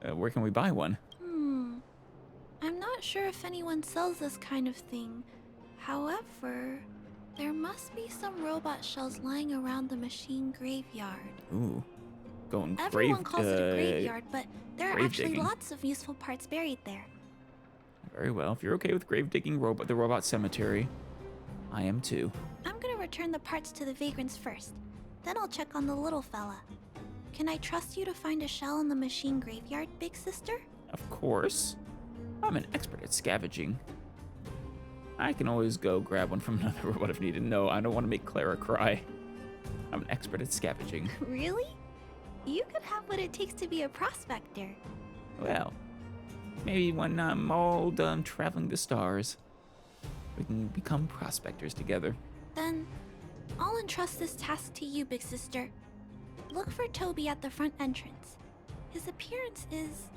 Where can we buy one? I'm not sure if anyone sells this kind of thing. However, there must be some robot shells lying around the machine graveyard. Ooh. Going Everyone calls it a graveyard, but there are grave actually digging. lots of useful parts buried there. Very well. If you're okay with grave digging the robot cemetery, I am too. I'm gonna return the parts to the vagrants first. Then I'll check on the little fella. Can I trust you to find a shell in the machine graveyard, big sister? Of course. I'm an expert at scavenging. I can always go grab one from another robot if needed. No, I don't want to make Clara cry. I'm an expert at scavenging. Really? You could have what it takes to be a prospector. Well, maybe when I'm all done traveling the stars, we can become prospectors together. Then, I'll entrust this task to you, big sister. Look for Toby at the front entrance. His appearance is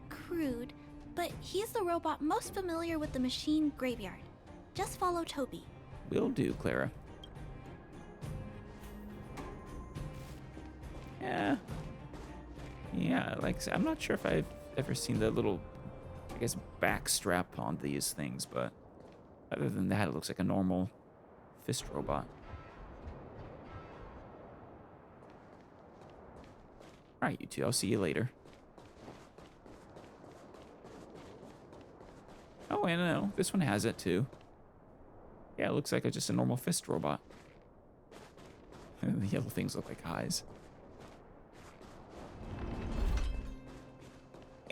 crude, but he's the robot most familiar with the machine graveyard. Just follow Toby. Will do, Clara. Yeah, like I said, I'm not sure if I've ever seen the little, I guess, back strap on these things, but other than that, it looks like a normal fist robot. Alright, you two, I'll see you later. Oh, and no, this one has it too. Yeah, it looks like just a normal fist robot. The yellow things look like eyes.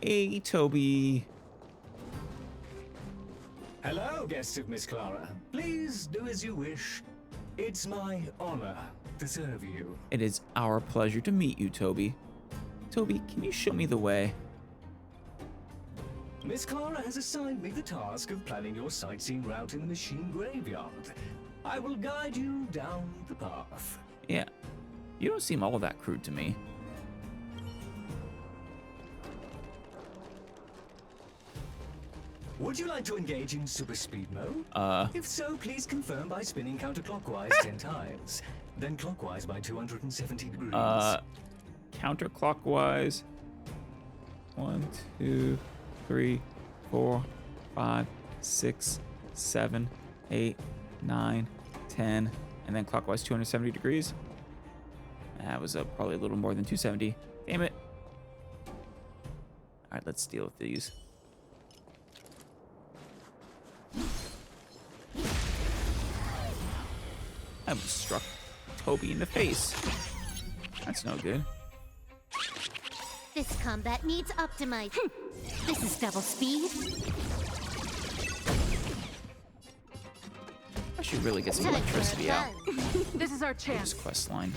Hey, Toby. Hello, guests of Miss Clara. Please do as you wish. It's my honor to serve you. It is our pleasure to meet you, Toby. Toby, can you show me the way? Miss Clara has assigned me the task of planning your sightseeing route in the machine graveyard. I will guide you down the path. Yeah, you don't seem all that crude to me. Would you like to engage in super speed mode? If so, please confirm by spinning counterclockwise 10 times, then clockwise by 270 degrees. Counterclockwise. 1, 2, 3, 4, 5, 6, 7, 8, 9, 10, and then clockwise 270 degrees. That was probably a little more than 270. Damn it. All right, let's deal with these. I almost struck Toby in the face. That's no good. This combat needs optimized. This is double speed. I should really get some electricity out. This is our chance. This quest line.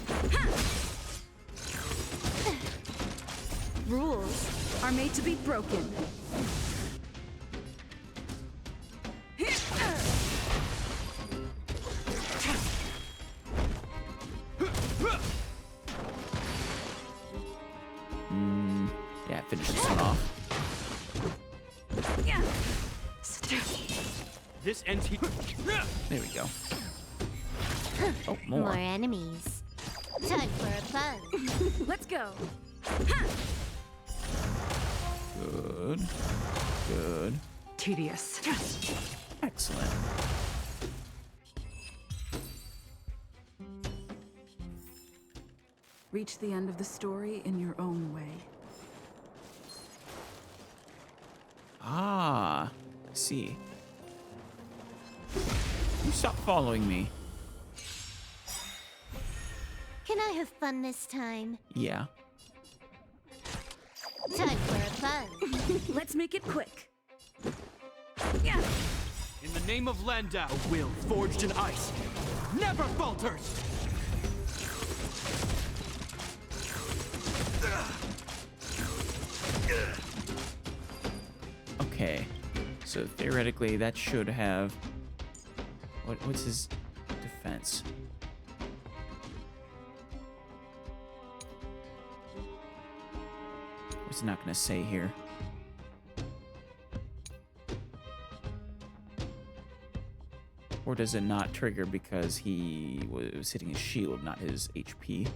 Rules are made to be broken. Yeah, finish this one off. This ends here. There we go. Oh, More more. enemies. Time for a fun. Let's go. Good. Good. Tedious. Excellent. Reach the end of the story in your own way. Ah, I see. You stop following me. Can I have fun this time? Yeah. Time for a fun. Let's make it quick. In the name of Landau, a will forged in ice never falters. Okay. So theoretically, that should have. What's his defense? What's it not gonna say here? Or does it not trigger because he was hitting his shield, not his HP?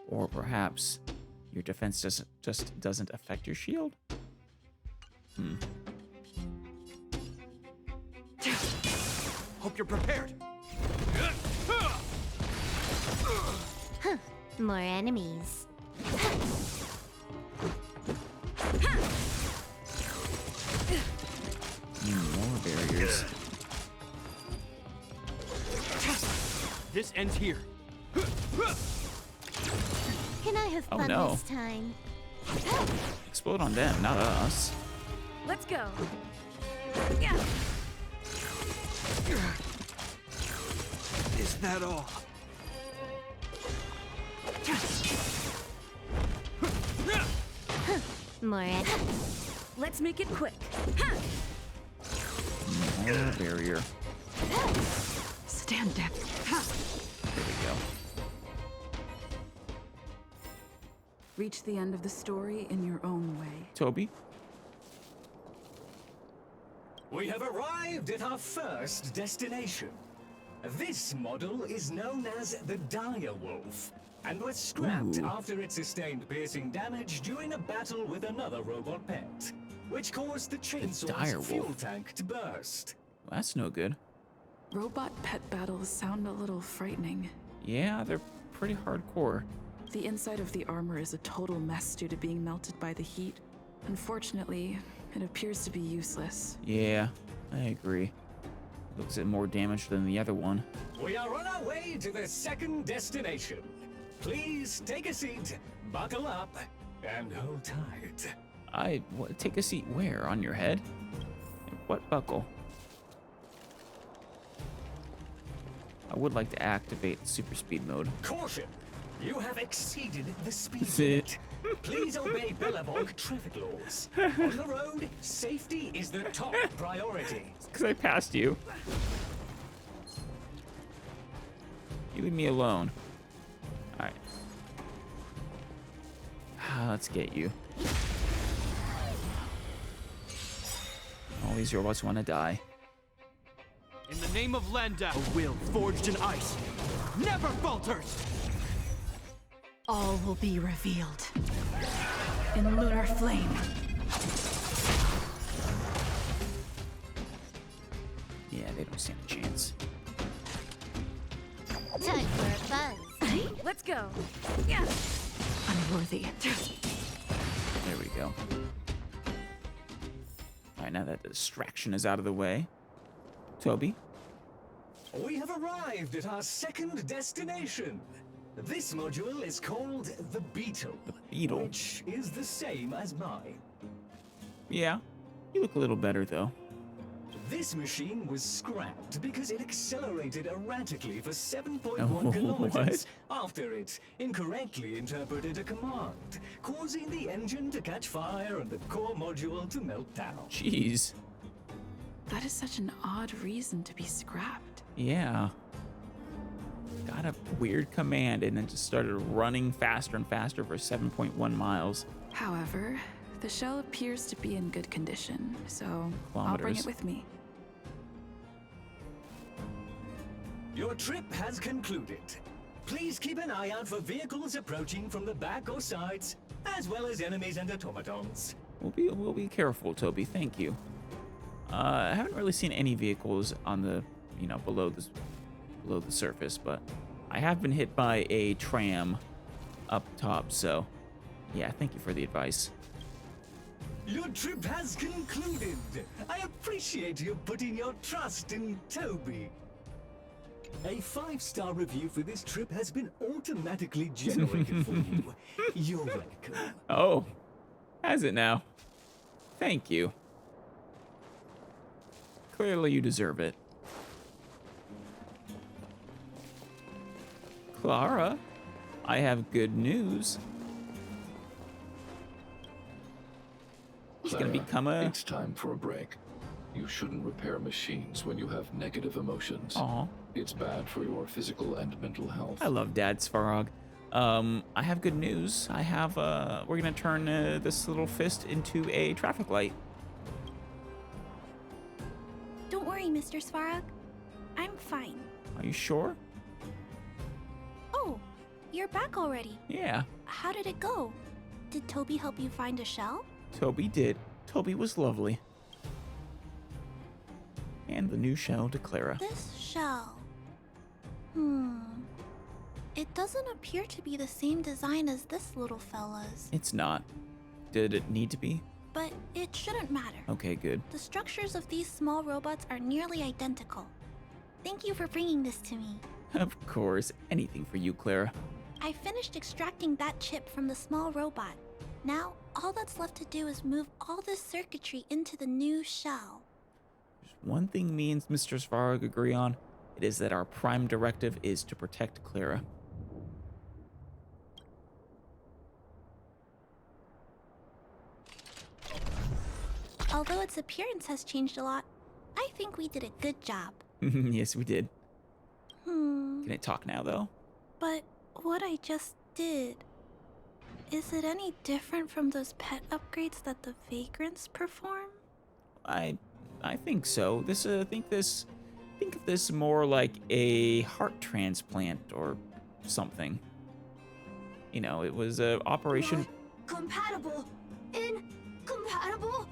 Or perhaps your defense just doesn't affect your shield? Hope you're prepared. More enemies. More barriers. This ends here. Can I have Oh, fun no. this time? Explode on them, not us. Let's go. Is that all? More enemies. Let's make it quick. More barrier. Stand down. There we go. Reach the end of the story in your own way. Toby? We have arrived at our first destination. This model is known as the Dire Wolf, and was scrapped Ooh. after it sustained piercing damage during a battle with another robot pet, which caused the Dire chainsaw's Wolf. fuel tank to burst. Well, that's no good. Robot pet battles sound a little frightening. Yeah, they're pretty hardcore. The inside of the armor is a total mess due to being melted by the heat. Unfortunately, it appears to be useless. Yeah, I agree. Looks at more damage than the other one. We are on our way to the second destination. Please take a seat, buckle up, and hold tight. Take a seat where? On your head? And what buckle? I would like to activate super speed mode. Caution! You have exceeded the speed That's it. limit. Please obey Billabong traffic laws. On the road, safety is the top priority. Because I passed you. You leave me alone. Alright. Let's get you. All these robots want to die. In the name of Lenda, a will forged in ice never falters! All will be revealed in lunar flame. Yeah, they don't stand a chance. Time for a buzz. Let's go. Yeah. Unworthy. There we go. All right, now that the distraction is out of the way, Toby. We have arrived at our second destination. This module is called the Beetle. The Beetle. Which is the same as mine. Yeah, you look a little better though. This machine was scrapped because it accelerated erratically for 7.1 Oh, kilometers after it incorrectly interpreted a command, causing the engine to catch fire and the core module to melt down. Jeez. That is such an odd reason to be scrapped. Yeah. Got a weird command and then just started running faster and faster for 7.1 miles. However, the shell appears to be in good condition, so I'll bring it Kilometers. with me. Your trip has concluded. Please keep an eye out for vehicles approaching from the back or sides, as well as enemies and automatons. We'll be careful, Toby. Thank you. I haven't really seen any vehicles on the, below the surface, but I have been hit by a tram up top, so yeah, thank you for the advice. Your trip has concluded. I appreciate you putting your trust in Toby. A 5-star review for this trip has been automatically generated for you. You're welcome. Oh, has it now? Thank you. Clearly you deserve it. Clara, I have good news. She's gonna Clara, become a... It's time for a break. You shouldn't repair machines when you have negative emotions. Aw. It's bad for your physical and mental health. I love Dad Svarog. I have good news. We're gonna turn this little fist into a traffic light. Don't worry, Mr. Svarog. I'm fine. Are you sure? Oh, you're back already. Yeah, How did it go? Did Toby help you find a shell? Toby did. Toby was lovely. And the new shell to Clara. This shell. It doesn't appear to be the same design as this little fella's. It's not. Did it need to be? But it shouldn't matter. Okay, good. The structures of these small robots are nearly identical. Thank you for bringing this to me. Of course, anything for you, Clara. I finished extracting that chip from the small robot. Now, all that's left to do is move all this circuitry into the new shell. There's one thing me and Mr. Svarog agree on. It is that our prime directive is to protect Clara. Although its appearance has changed a lot, I think we did a good job. Yes, we did. Can it talk now, though? But what I just did, is it any different from those pet upgrades that the vagrants perform? I think so. Think of this more like a heart transplant or something. It was a operation Not compatible. Incompatible.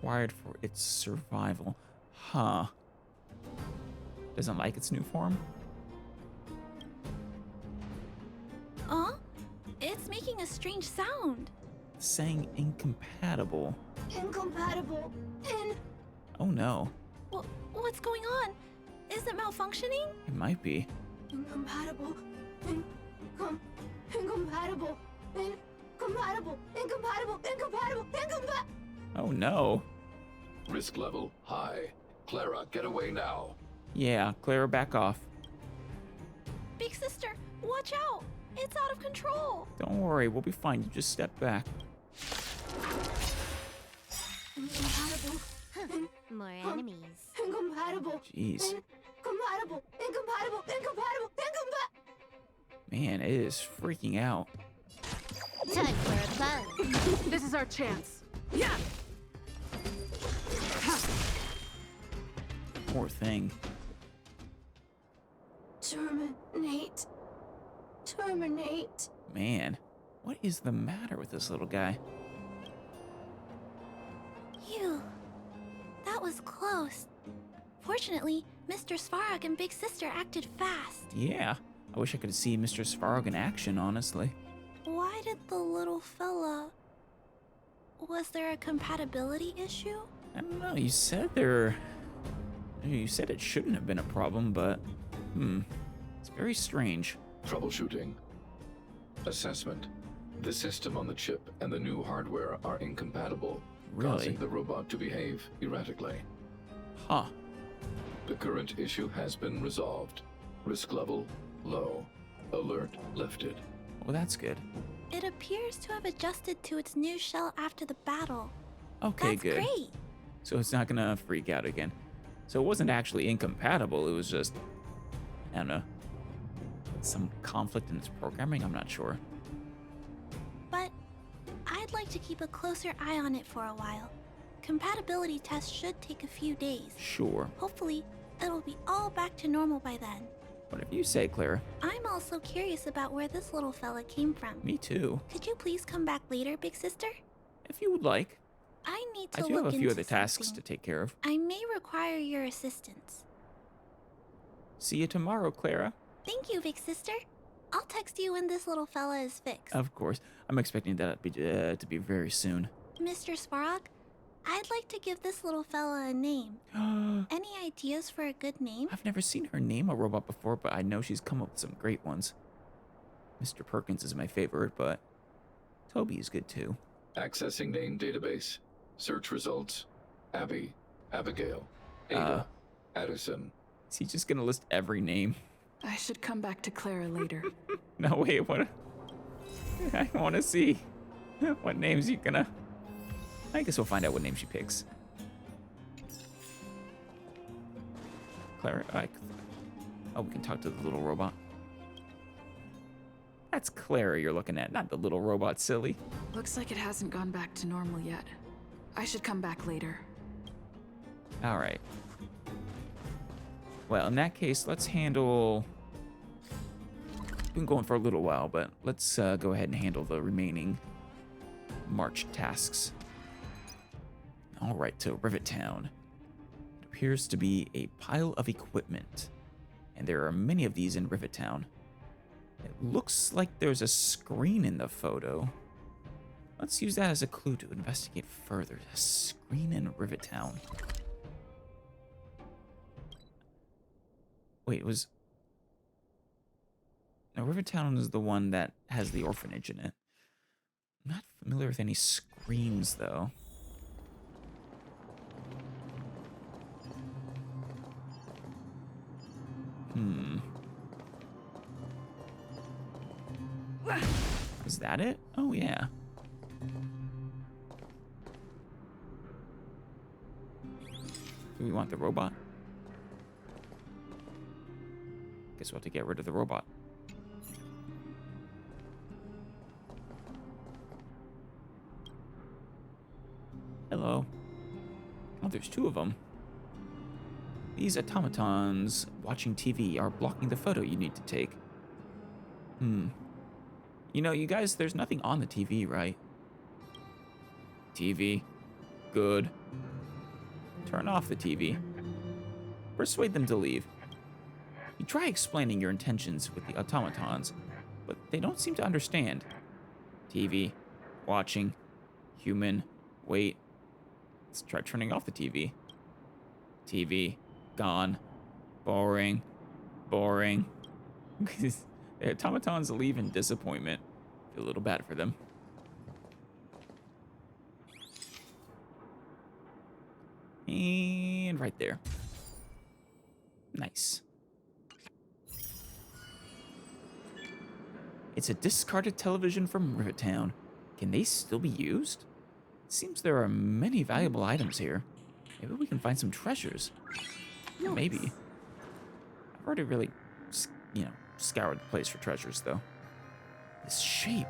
required for its survival. Huh. Doesn't like its new form? It's making a strange sound. Saying incompatible. Incompatible. Oh no. What's going on? Is it malfunctioning? It might be. Incompatible. Incompatible. Incompatible. Incompatible. Oh no. Risk level high. Clara, get away now. Yeah, Clara, back off. Big sister, watch out! It's out of control! Don't worry, we'll be fine. You just step back. Incompatible. More enemies. Incompatible. Jeez. Incompatible. Man, it is freaking out. Time for a buzz. This is our chance. Yeah. Poor thing. Terminate. Terminate. Man, what is the matter with this little guy? Phew. That was close. Fortunately, Mr. Svarog and Big Sister acted fast. Yeah, I wish I could see Mr. Svarog in action, honestly. Why did the little fella... Was there a compatibility issue? I don't know, you said it shouldn't have been a problem, but... It's very strange. Troubleshooting. Assessment. The system on the chip and the new hardware are incompatible, causing the robot to behave erratically. Huh. The current issue has been resolved. Risk level, low. Alert lifted. Well, that's good. It appears to have adjusted to its new shell after the battle. Okay, That's good. great. So it's not gonna freak out again. So it wasn't actually incompatible, it was just, I don't know, some conflict in its programming, I'm not sure. But I'd like to keep a closer eye on it for a while. Compatibility tests should take a few days. Sure. Hopefully, it'll be all back to normal by then. Whatever you say, Clara. I'm also curious about where this little fella came from. Me too. Could you please come back later, Big Sister? If you would like. I need to I do look have a few into other tasks something. to take care of. I may require your assistance. See you tomorrow, Clara. Thank you, Big Sister. I'll text you when this little fella is fixed. Of course. I'm expecting that to be very soon. Mr. Svarog, I'd like to give this little fella a name. Any ideas for a good name? I've never seen her name a robot before, but I know she's come up with some great ones. Mr. Perkins is my favorite, but Toby is good too. Accessing name database. Search results. Abby. Abigail. Ada. Addison. Is he just gonna list every name? I should come back to Clara later. No, wait, what? I want to see what names you gonna... I guess we'll find out what name she picks. Clara, oh, we can talk to the little robot. That's Clara you're looking at, not the little robot, silly. Looks like it hasn't gone back to normal yet. I should come back later. All right. Well, in that case, let's handle... We've been going for a little while, but let's go ahead and handle the remaining march tasks. All right, to Rivet Town. It appears to be a pile of equipment, and there are many of these in Rivet Town. It looks like there's a screen in the photo. Let's use that as a clue to investigate further. A screen in Rivet Town. Wait, it was... Now, Rivet Town is the one that has the orphanage in it. I'm not familiar with any screens, though. Is that it? Oh, yeah. Do we want the robot? Guess we'll have to get rid of the robot. Hello. Oh, there's two of them. These automatons watching TV are blocking the photo you need to take. You know, you guys, there's nothing on the TV, right? TV. Good. Turn off the TV. Persuade them to leave. You try explaining your intentions with the automatons, but they don't seem to understand. TV. Watching. Human. Wait. Let's try turning off the TV. TV. Gone. Boring. Boring. The automatons leave in disappointment. Feel a little bad for them. And right there. Nice. It's a discarded television from Rivet Town. Can they still be used? It seems there are many valuable items here. Maybe we can find some treasures. Maybe. I've already really, scoured the place for treasures, though. This shape.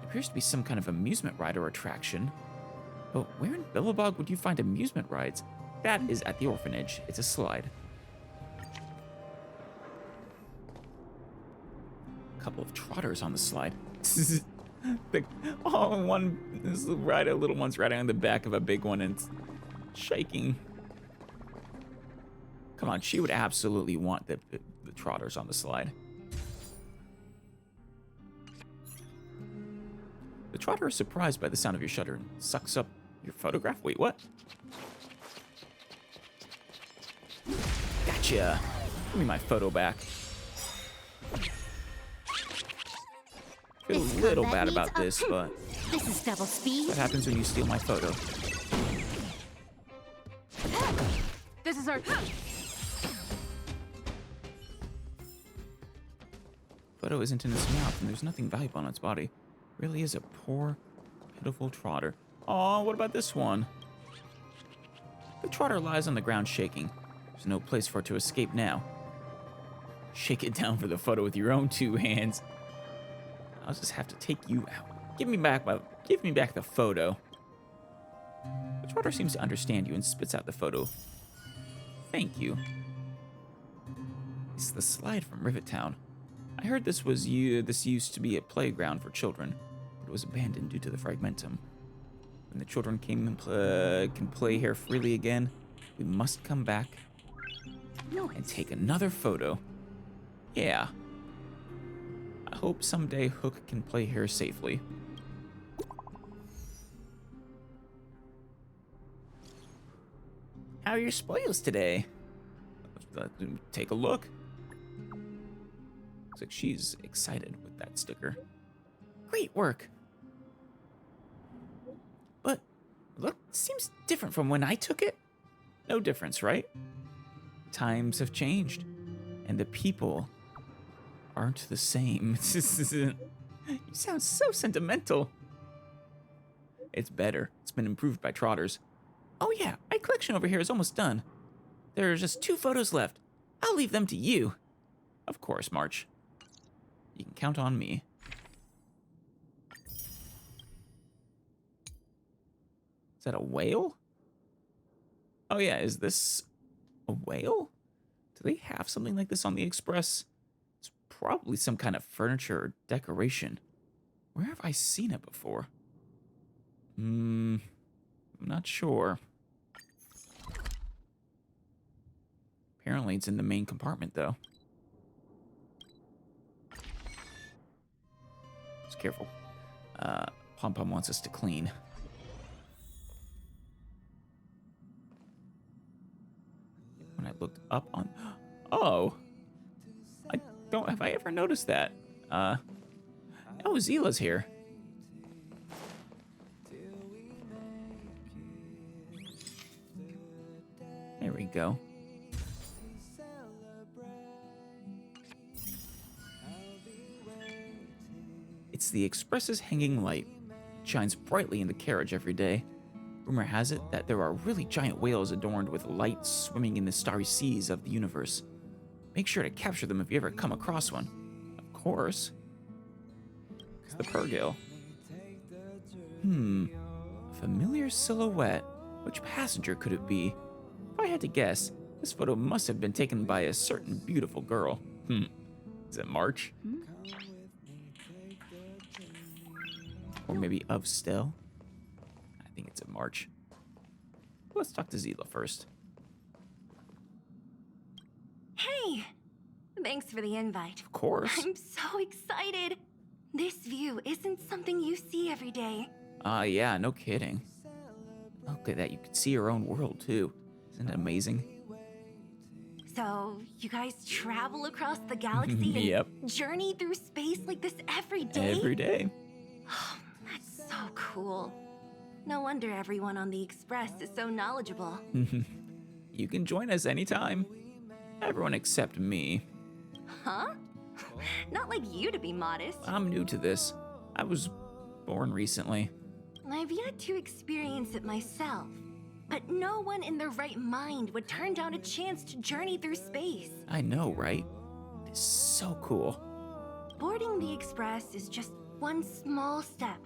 It appears to be some kind of amusement ride or attraction. But where in Billabog would you find amusement rides? That is at the orphanage. It's a slide. A couple of trotters on the slide. This ride, a little one's riding on the back of a big one and it's shaking. Come on, she would absolutely want the trotters on the slide. The trotter is surprised by the sound of your shutter and sucks up your photograph. Wait, what? Gotcha. Give me my photo back. Feel a little bad about this, but This is double speed. what happens when you steal my photo? This is our. Photo isn't in its mouth, and there's nothing valuable on its body. Really is a poor, pitiful trotter. Aw, what about this one? The trotter lies on the ground shaking. There's no place for it to escape now. Shake it down for the photo with your own two hands. I'll just have to take you out. Give me back the photo. The trotter seems to understand you and spits out the photo. Thank you. It's the slide from Rivet Town. I heard this used to be a playground for children, but it was abandoned due to the fragmentum. When the children can play here freely again, we must come back and take another photo. Yeah. I hope someday Hook can play here safely. How are your spoils today? Take a look. Looks like she's excited with that sticker. Great work. But look, seems different from when I took it. No difference, right? Times have changed, and the people aren't the same. You sound so sentimental. It's better. It's been improved by trotters. Oh yeah, my collection over here is almost done. There are just 2 photos left. I'll leave them to you. Of course, March. You can count on me. Is that a whale? Oh yeah, is this a whale? Do they have something like this on the Express? It's probably some kind of furniture or decoration. Where have I seen it before? I'm not sure. Apparently it's in the main compartment though. Just careful. Pom Pom wants us to clean. When I looked up on... Oh! Have I ever noticed that? Oh, Zila's here. There we go. It's the Express's hanging light. It shines brightly in the carriage every day. Rumor has it that there are really giant whales adorned with light swimming in the starry seas of the universe. Make sure to capture them if you ever come across one. Of course. It's the Pergil. A familiar silhouette. Which passenger could it be? If I had to guess, this photo must have been taken by a certain beautiful girl. Is it March? Or maybe of Still? I think it's a March. Let's talk to Zila first. Hey! Thanks for the invite. Of course. I'm so excited. This view isn't something you see every day. Yeah, no kidding. Look at that, you can see your own world too. Isn't it amazing? So, you guys travel across the galaxy Yep. and journey through space like this every day? Every day. That's so cool. No wonder everyone on the Express is so knowledgeable. You can join us anytime. Everyone except me. Huh? Not like you to be modest. I'm new to this. I was born recently. I've yet to experience it myself. But no one in their right mind would turn down a chance to journey through space. I know, right? It's so cool. Boarding the Express is just One small step.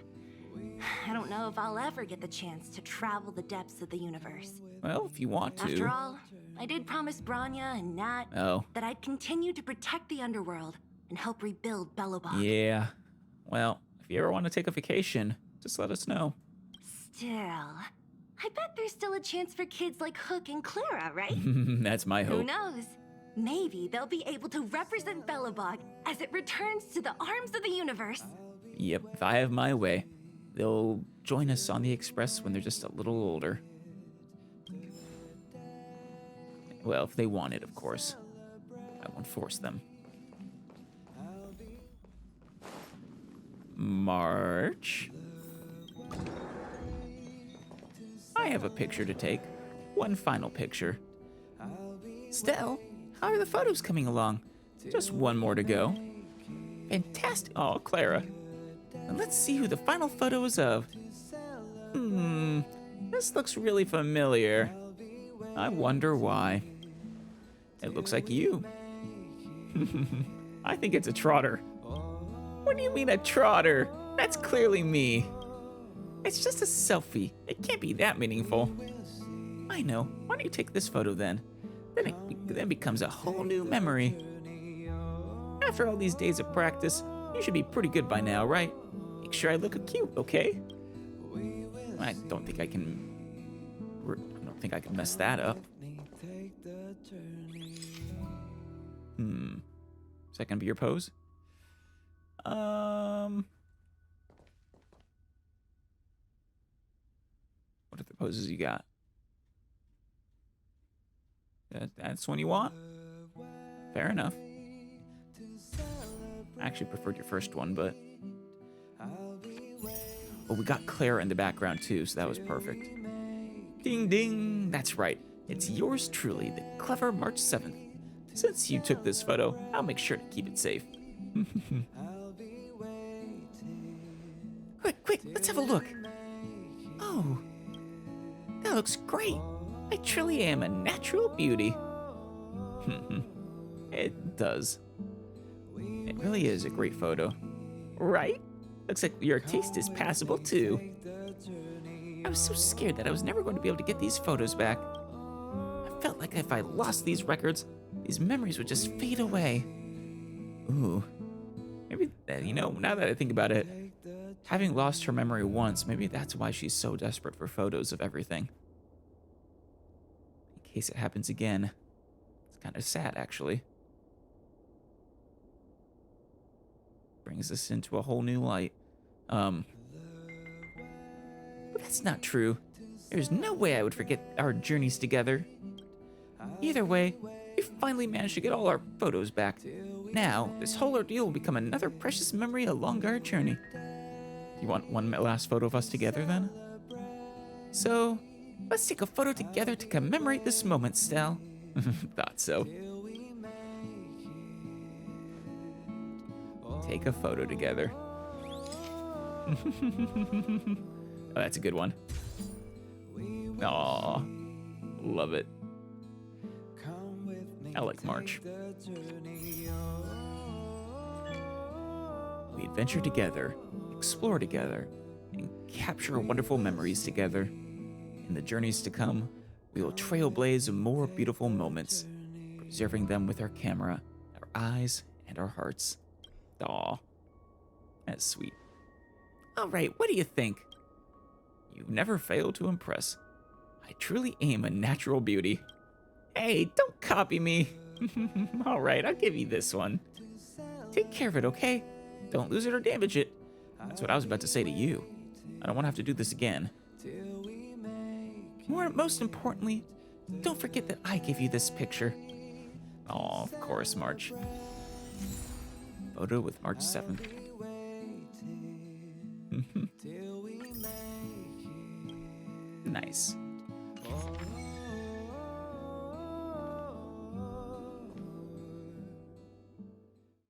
I don't know if I'll ever get the chance to travel the depths of the universe. Well, if you want to. After all, I did promise Branya and Nat that I'd continue to protect the underworld and help rebuild Belobog. Yeah. Well, if you ever want to take a vacation, just let us know. Still, I bet there's still a chance for kids like Hook and Clara, right? That's my hope. Who knows? Maybe they'll be able to represent Belobog as it returns to the arms of the universe. Yep, if I have my way, they'll join us on the Express when they're just a little older. Well, if they want it, of course. I won't force them. March. I have a picture to take. One final picture. Stell, how are the photos coming along? Just one more to go. Fantastic. Oh, Clara. And let's see who the final photo is of. This looks really familiar. I wonder why. It looks like you. I think it's a trotter. What do you mean a trotter? That's clearly me. It's just a selfie. It can't be that meaningful. I know. Why don't you take this photo then? Then it becomes a whole new memory. After all these days of practice, you should be pretty good by now, right? Make sure I look cute, okay? I don't think I can mess that up. Is that gonna be your pose? What are the poses you got? That's one you want? Fair enough. I actually preferred your first one, but... Oh, we got Clara in the background too, so that was perfect. Ding ding! That's right. It's yours truly, the clever March 7th. Since you took this photo, I'll make sure to keep it safe. Quick, let's have a look. Oh, that looks great. I truly am a natural beauty. It does. It really is a great photo. Right? Looks like your taste is passable too. I was so scared that I was never going to be able to get these photos back. I felt like if I lost these records, these memories would just fade away. Ooh. Maybe, now that I think about it, having lost her memory once, maybe that's why she's so desperate for photos of everything. In case it happens again. It's kind of sad, actually. Brings us into a whole new light. But that's not true. There's no way I would forget our journeys together. Either way, we finally managed to get all our photos back. Now, this whole ordeal will become another precious memory along our journey. You want one last photo of us together, then? So, let's take a photo together to commemorate this moment, Stell. Thought so. Take a photo together. Oh, that's a good one. Aw, love it. I like March. We adventure together, explore together, and capture wonderful memories together. In the journeys to come, we will trailblaze more beautiful moments, preserving them with our camera, our eyes, and our hearts. Aw, that's sweet. All right, what do you think? You've never failed to impress. I truly am a natural beauty. Hey, don't copy me. All right, I'll give you this one. Take care of it, okay? Don't lose it or damage it. That's what I was about to say to you. I don't want to have to do this again. Most importantly, don't forget that I gave you this picture. Oh, of course, March. Photo with March 7th. Nice.